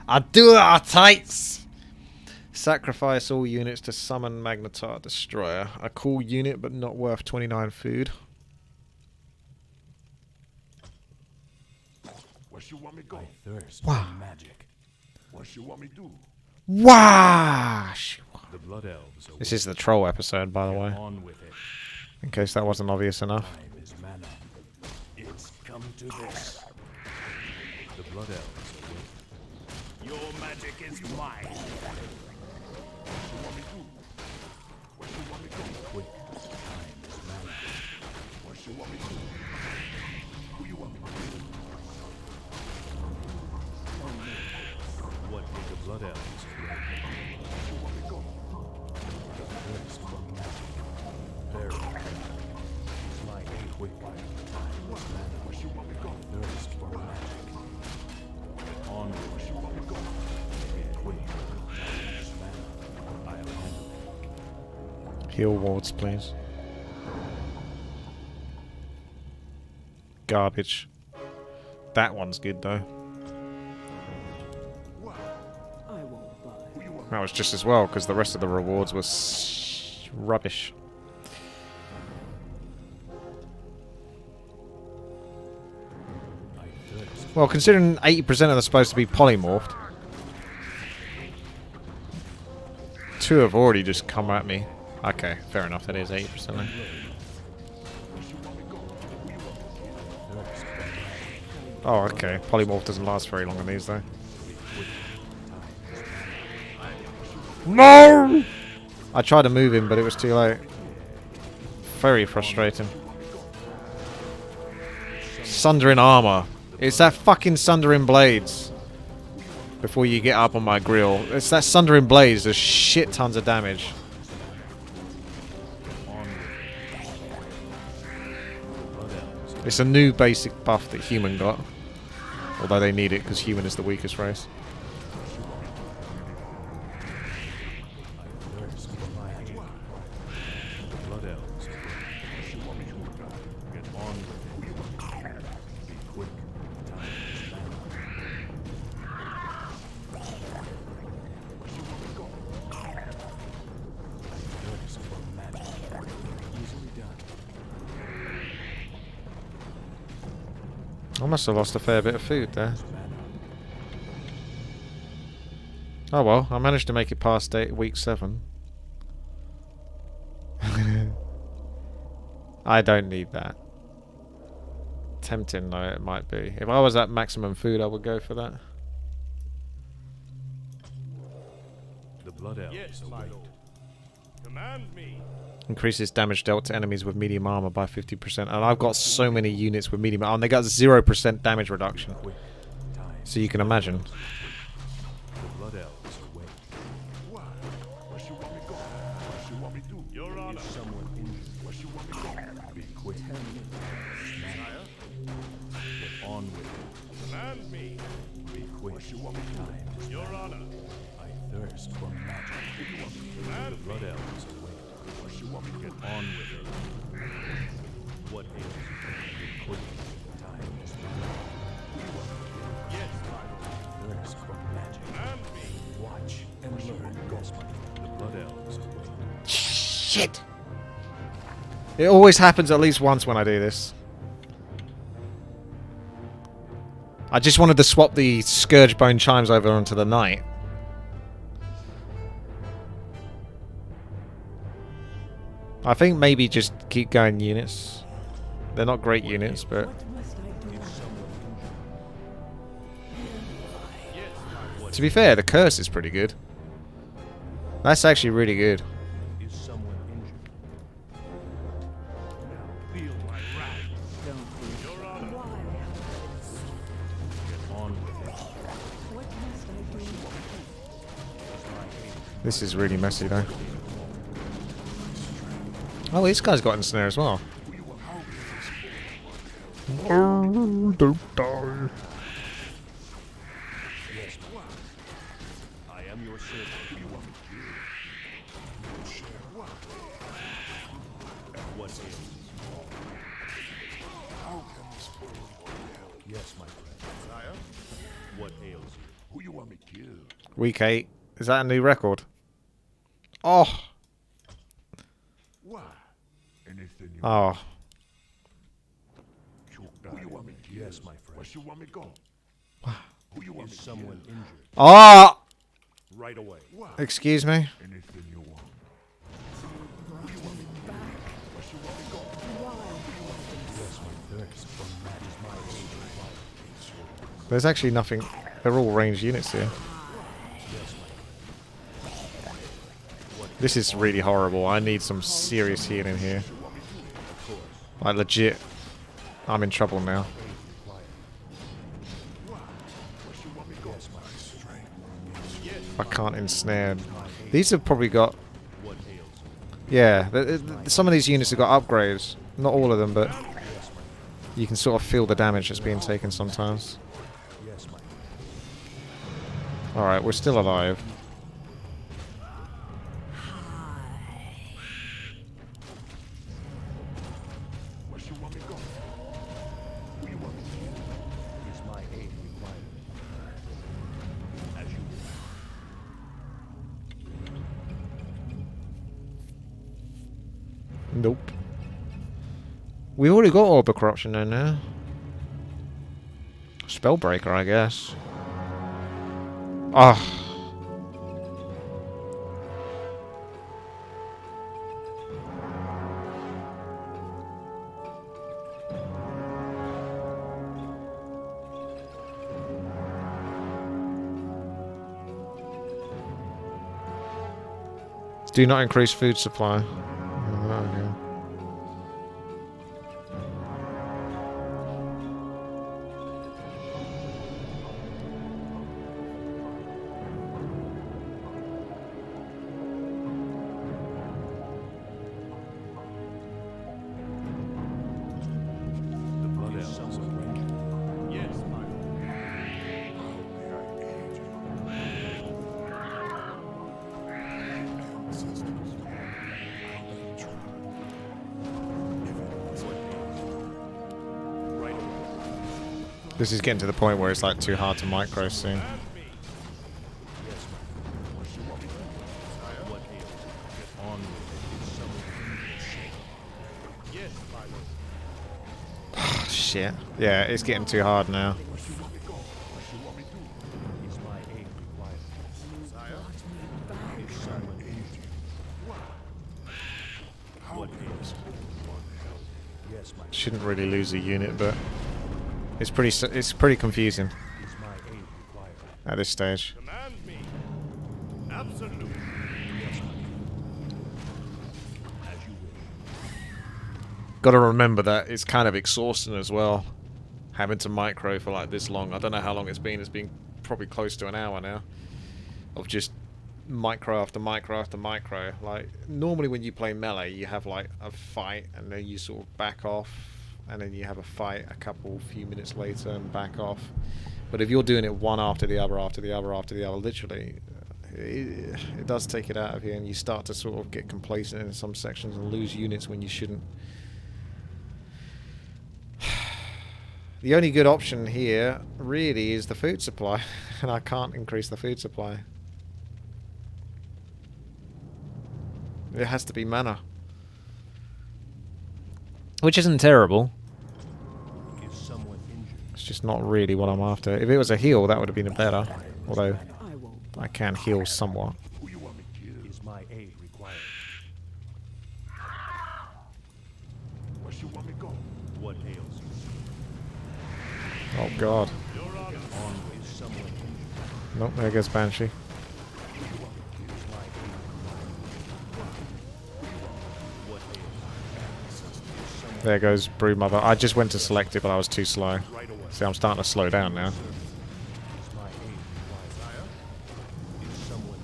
I do it, our tights! Sacrifice all units to summon Magnetar Destroyer. A cool unit, but not worth 29 food. What you want me go? I thirst Wow. for magic. What you want me do? Wash! The blood elves This is the troll episode, by the way, on with it. in case that wasn't obvious enough. Time is mana. It's come to this. The blood elves await. Your magic is mine. What you want me do? What you want me go? Quick. Time is mana. What you want me do? Who you want me to do? What will the blood elves await? What you want me go? The thirst for magic. Very is my quick. Time is mana. What you want me go? Thirst for magic. On with What you want me go? quick. Time is mana. I'll handle it. Heal wards, please. Garbage. That one's good, though. I won't buy. That was just as well, because the rest of the rewards was rubbish. I thirst. Well, considering 80% of them are supposed to be polymorphed, 2 have already just come at me. Okay, fair enough, that is 80% then. Oh, okay. Polymorph doesn't last very long on these, though. No! I tried to move him, but it was too late. Very frustrating. Sundering armor. It's that fucking Sundering Blades. Before you get up on my grill. It's that Sundering Blades. There's shit tons of damage. It's a new basic buff that Human got. Although they need it because Human is the weakest race. Thirst for magic. The blood elves. Get on with it. Be quick. Time is mana. Thirst for magic. Easily done. I must have lost a fair bit of food there. Oh well, I managed to make it past week 7. I don't need that. Tempting though it might be. If I was at maximum food, I would go for that. The blood elves Yes, my await. lord. Command me. Increases damage dealt to enemies with medium armor by 50%. And I've got so many units with medium armor. And they got 0% damage reduction. Quick. Time. So you can imagine. The blood elves await. What? What you want me go? What you want me do? Your honor. Is someone injured? What you want me go? Be quick. Get on with it. Command me. Be quick. What you want me to do? Time is Your honor. I thirst for magic. Command The blood elves await. What you want me to Get do? on with it. What ails you? Be quick. Time is mana. Yes, my lord. Thirst for magic. Command me. Watch and learn. The blood elves await. Shit! It always happens at least once when I do this. I just wanted to swap the Scourgebone Chimes over onto the Knight. I think maybe just keep going units. They're not great units, but... What must I do? Yes, my lord. To be fair, the curse is pretty good. That's actually really good. Is someone injured? Feel my wrath. Don't be. Your honor. Get on with it. What must I do? This is really messy though. Oh, this guy's got ensnare as well. Oh, don't die. Yes, I am your servant. What ails you? How can this world go to hell? Yes, my friend. Sire. What ails you? Who you want me to kill? Week 8. Is that a new record? Oh! Why? Anything you Oh. Who you want me to kill? Yes, my friend. Where you want me to go? Who you want Is me to someone kill? injured? Oh! Right away. Why? Excuse me? Anything you want. Brought me back. Where you want me to go? Why? Yes, my thirst for that is my aid. There's actually nothing. They're all ranged units here. This is really horrible. I need some serious healing here. Like, legit. I'm in trouble now. I can't ensnare. These have probably got... Yeah, some of these units have got upgrades. Not all of them, but... You can sort of feel the damage that's being taken sometimes. Alright, we're still alive. Where you want me to go? Who you want me to kill? Is my aid required? As you Nope. We already got Orb of Corruption in there. Spellbreaker, I guess. Ah. Do not increase food supply. Oh, okay. The blood elves. Yes, my right away. This is getting to the point where it's like too hard to micro soon. What ails? Get on with it. Is someone yes, my lord. Shit. Yeah, it's getting too hard now. Is my aid required? Is someone injured? What ails? Yes, my Shouldn't really lose a unit, but it's pretty confusing is my aid required? at this stage. Command me. Absolutely. As you wish. Got to remember that it's kind of exhausting as well, having to micro for like this long. I don't know how long it's been. It's been probably close to an hour now of just micro after micro after micro. Like normally when you play melee, you have like a fight and then you sort of back off, and then you have a fight a few minutes later and back off. But if you're doing it one after the other, after the other, after the other, literally, it does take it out of you, and you start to sort of get complacent in some sections and lose units when you shouldn't. The only good option here really is the food supply, and I can't increase the food supply. It has to be mana, which isn't terrible. Is someone injured? It's just not really what I'm after. If it was a heal, that would have been better. Although I won't I can heal somewhat. Who you want me to kill? Is my aid required? Where you want me to go? What ails you? Oh god. On is someone injured? Nope, there goes Banshee. Is my aid required? What ails? Is someone There goes Broodmother. I just went to select it, but I was too slow. right away? See, I'm starting to slow down now. Is my aid required? Is someone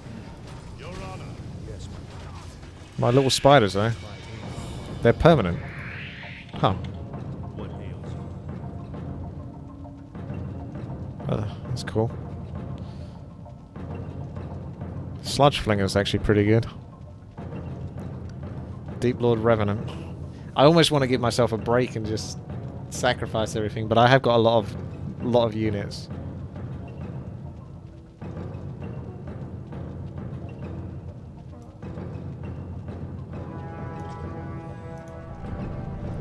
injured? Your Honor. Yes, My little spiders, though. my aid. They're permanent. Huh. What ails? That's cool. Sludge Flinger's actually pretty good. Deep Lord Revenant. I almost want to give myself a break and just sacrifice everything, but I have got a lot of units.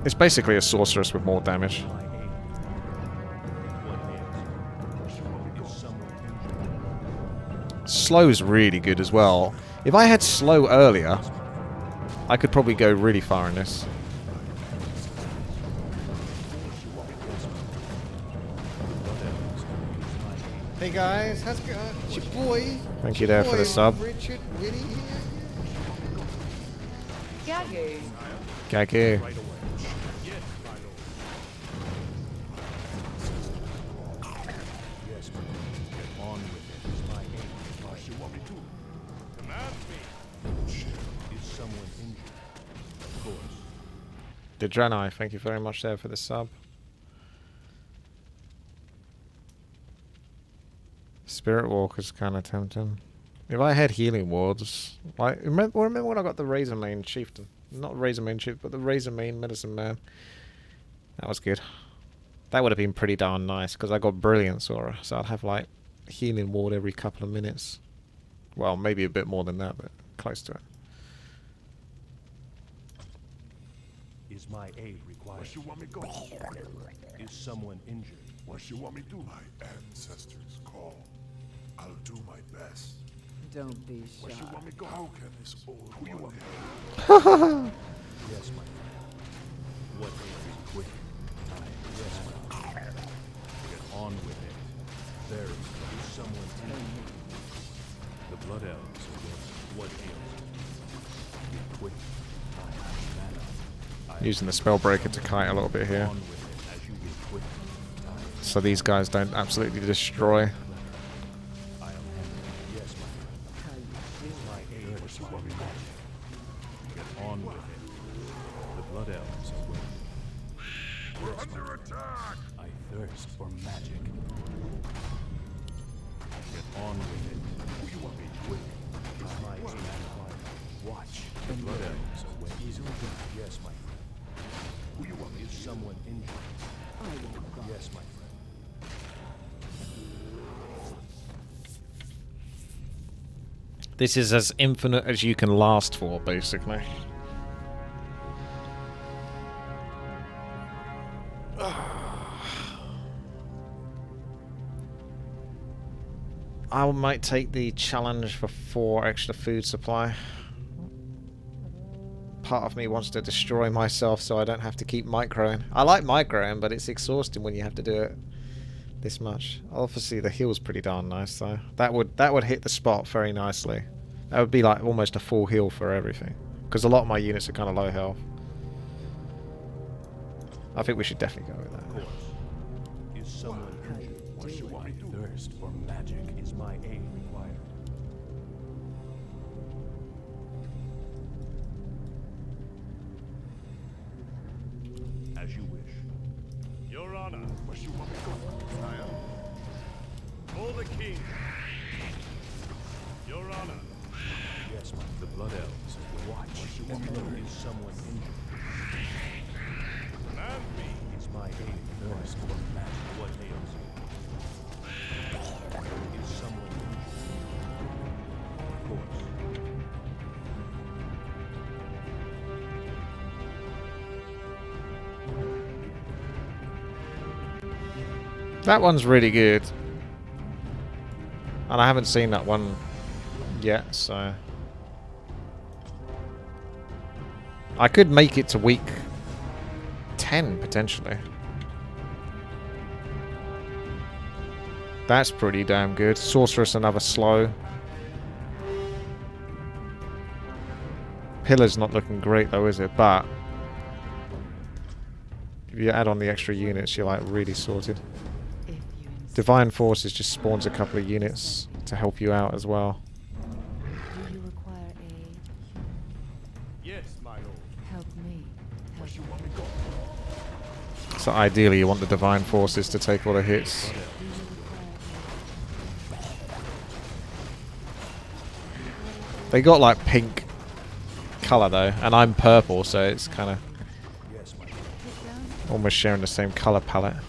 It's basically a sorceress with more damage. My aid. What ails? Is someone injured? Slow's really good as well. If I had slow earlier, I could probably go really far in this. Hey guys, how's it going? It's your boy. Thank you there for the sub. Richard Whitty here. Gaggy. Gaggy. Right away. Yes, my lord. Yes, my lord. Get on with it. Is my aid required? You want me to? Command me. Is someone injured? Of course. Didranai, thank you very much there for the sub. Spirit Walker's kind of tempting. If I had healing wards, like remember when I got the Razor Mane Chieftain? Not Razor Mane Chief, but the Razor Mane Medicine Man. That was good. That would have been pretty darn nice because I got Brilliance Aura, so I'd have like healing ward every couple of minutes. Well, maybe a bit more than that, but close to it. Is my aid required? What you want me go? Is someone injured? What you want me do? My ancestors call. I'll do my best. Don't be What you shy. want me go? How can this old who you want? Yes, my friend. What ails? Quick. Yes, my friend. Get on with it. There is someone injured. The blood elves are with what ails? Be quick. Time and mana. Using the Spellbreaker to kite a little bit here, On with it as you be quick. Time. so these guys don't absolutely destroy. I'll handle it. Yes, my friend. How you Is my aid required? Get on with it. The blood elves are with. We're under attack. I thirst for magic. Get on with it. Who you want me? Quick. Is my mana. Watch. The blood elves are with. Easily done. Yes, my friend. Who you want me? Is someone injured? I will guard. Yes, my friend. This is as infinite as you can last for, basically. I might take the challenge for 4 extra food supply. Part of me wants to destroy myself so I don't have to keep microing. I like microing, but it's exhausting when you have to do it this much. Obviously the heal's pretty darn nice though. That would hit the spot very nicely. That would be like almost a full heal for everything. Because a lot of my units are kind of low health. I think we should definitely go with Of that. course. Is someone injured? What you want I me do? thirst for magic. Is my aid required? As you wish. Your Honor, What you want me go? for the king. Your Honor, Yes, my the blood elves will watch. Is someone injured? command me. Is my aid thirst for magic? What ails you? Is someone injured? Of course. That one's really good. And I haven't seen that one yet, so... I could make it to week 10, potentially. That's pretty damn good. Sorceress, another slow. Pillar's not looking great though, is it? But... if you add on the extra units, you're like really sorted. If you insist. Divine Forces just spawns a couple of units to help you out as well. Do you require aid? Yes, my lord. Help me. Help You want me go? So ideally you want the Divine Forces to take all the hits. Do you require They got like pink colour though, and I'm purple, so it's kind of Yes, my aid? Get down. almost sharing the same colour palette. That's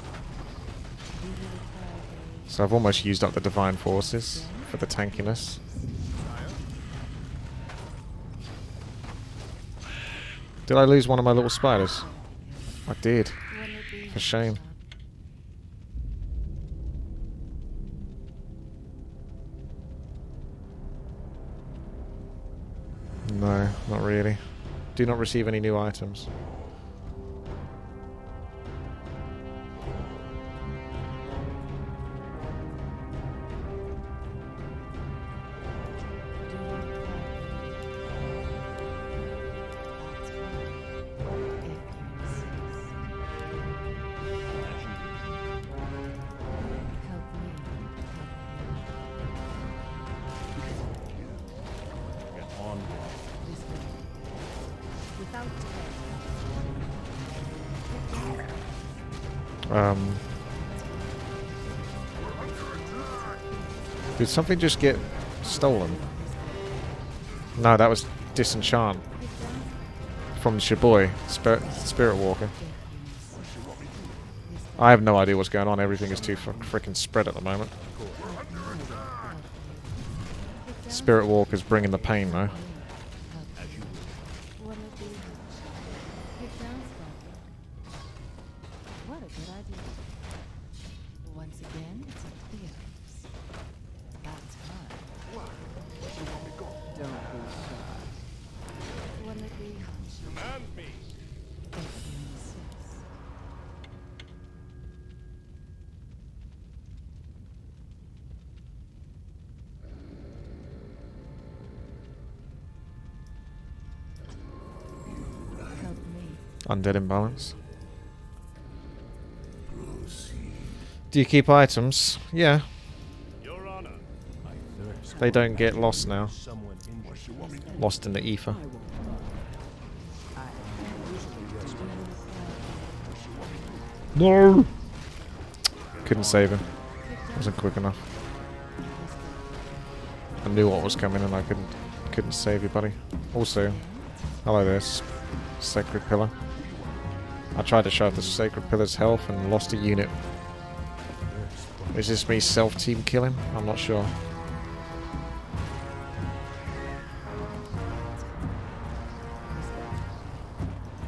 hard. Do you require aid? So I've almost used up the Divine Forces for the tankiness. Did I lose one of my little spiders? I did. Will it be For shame. No, not really. Do not receive any new items. Get on with without Did something just get stolen? No, that was disenchant from Shaboy, Spirit Walker. I have no idea what's going on. Everything is too freaking spread at the moment. Spirit Walker's bringing the pain though. Will it be It sounds like what a good idea. Once again, it's up to the others. That's fun. Don't be shy. Will it be Command me. if you insist? Help me. Undead imbalance. Do you keep items? Yeah. Your Honor. I thirst. They don't get lost now. Someone injured. Lost in the ether. No! Couldn't save him. Wasn't quick enough. I knew what was coming and I couldn't save you, buddy. Also, hello there, Sacred Pillar. I tried to show the Sacred Pillar's health and lost a unit. Is this me self-team killing? I'm not sure.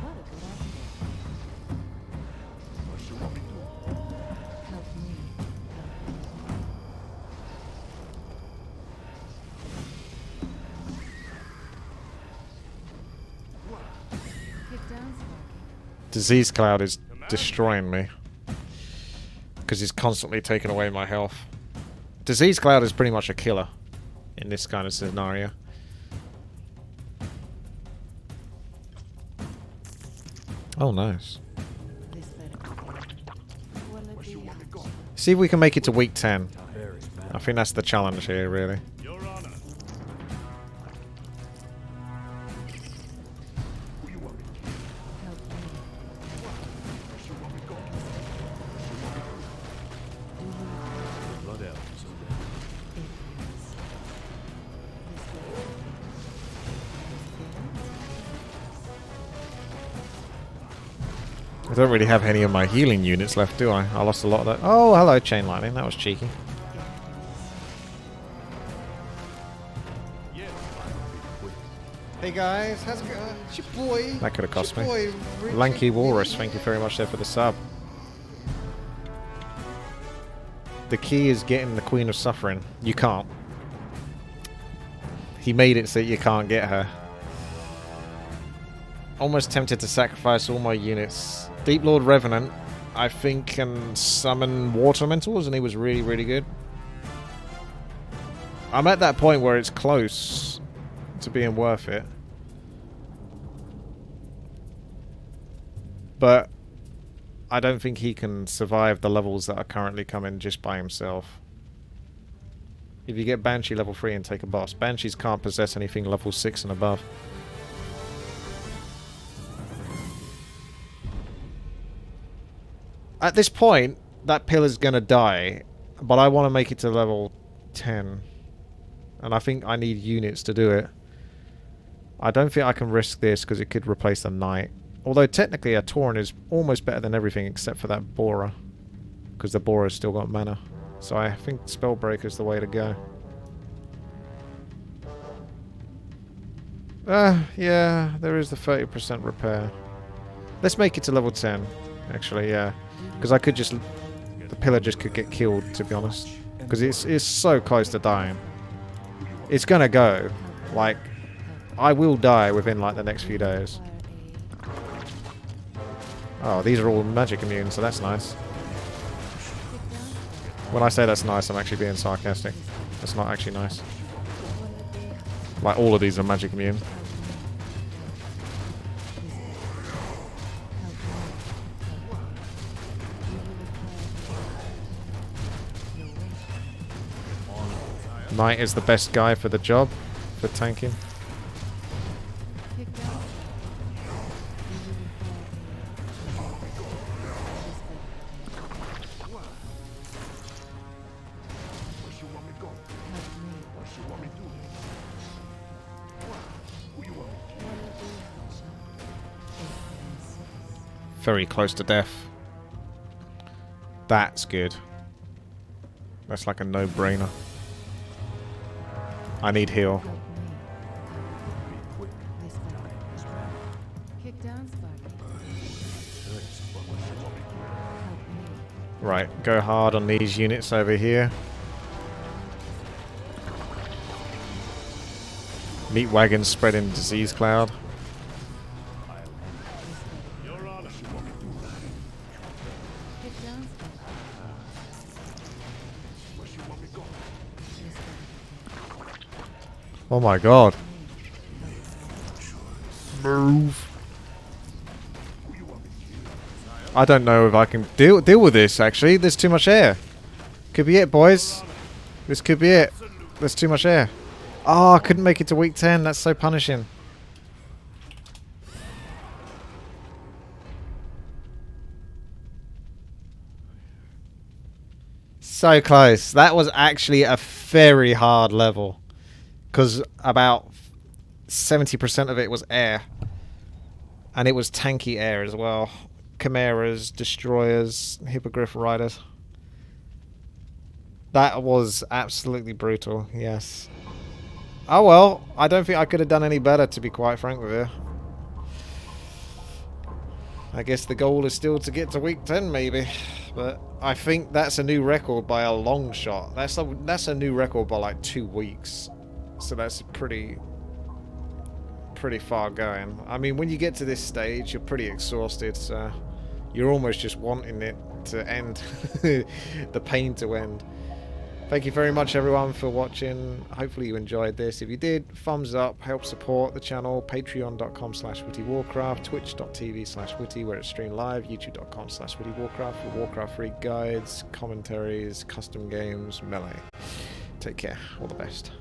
What a good idea. Help me. Get down, Sparky. Disease Cloud is destroying me. Because he's constantly taking away my health. Disease Cloud is pretty much a killer in this kind of scenario. Oh, nice. This better. Will it be See if we can make it to week 10. Very bad. I think that's the challenge here, really. Your Honor. help me? Blood elves are dead. If you insist. This way. I don't really have any of my healing units left, do I? I lost a lot of that. Oh, hello, Chain Lightning. That was cheeky. Hey guys, how's it going? It's your boy. That could have cost It's your me. boy, Richie. Lanky Walrus, thank you very much there for the sub. The key is getting the Queen of Suffering. You can't. He made it so you can't get her. Almost tempted to sacrifice all my units. Deep Lord Revenant, I think, can summon Water Elementals, and he was really, really good. I'm at that point where it's close to being worth it. But I don't think he can survive the levels that are currently coming just by himself. If you get Banshee level 3 and take a boss, Banshees can't possess anything level 6 and above. At this point, that pillar's gonna die, but I want to make it to level 10. And I think I need units to do it. I don't think I can risk this because it could replace the Knight. Although technically a Tauren is almost better than everything except for that Borer. Because the Borer's still got mana. So I think Spellbreaker's the way to go. Yeah, there is the 30% repair. Let's make it to level 10, actually, yeah. Because I could just... The pillagers could get killed, to be honest. Because it's so close to dying. It's gonna go. Like, I will die within, like, the next few days. Oh, these are all magic immune, so that's nice. When I say that's nice, I'm actually being sarcastic. That's not actually nice. Like, all of these are magic immune. Knight is the best guy for the job, for tanking. Very close to death. That's good. That's like a no-brainer. I need heal. Right, go hard on these units over here. Meat wagons spreading disease cloud. Oh my god. Move. I don't know if I can deal with this, actually. There's too much air. Could be it, boys. This could be it. There's too much air. Oh, I couldn't make it to week 10. That's so punishing. So close. That was actually a very hard level. Because about 70% of it was air. And it was tanky air as well. Chimeras, destroyers, hippogriff riders. That was absolutely brutal, yes. Oh well, I don't think I could have done any better, to be quite frank with you. I guess the goal is still to get to week 10 maybe. But I think that's a new record by a long shot. That's a new record by like 2 weeks. So that's pretty far going. I mean, when you get to this stage, you're pretty exhausted, so you're almost just wanting it to end. The pain to end. Thank you very much, everyone, for watching. Hopefully you enjoyed this. If you did, thumbs up, help support the channel. Patreon.com/WTiiWarcraft, Twitch.tv/Witty, where it's streamed live, YouTube.com/WTiiWarcraft for Warcraft free guides, commentaries, custom games, melee. Take care. All the best.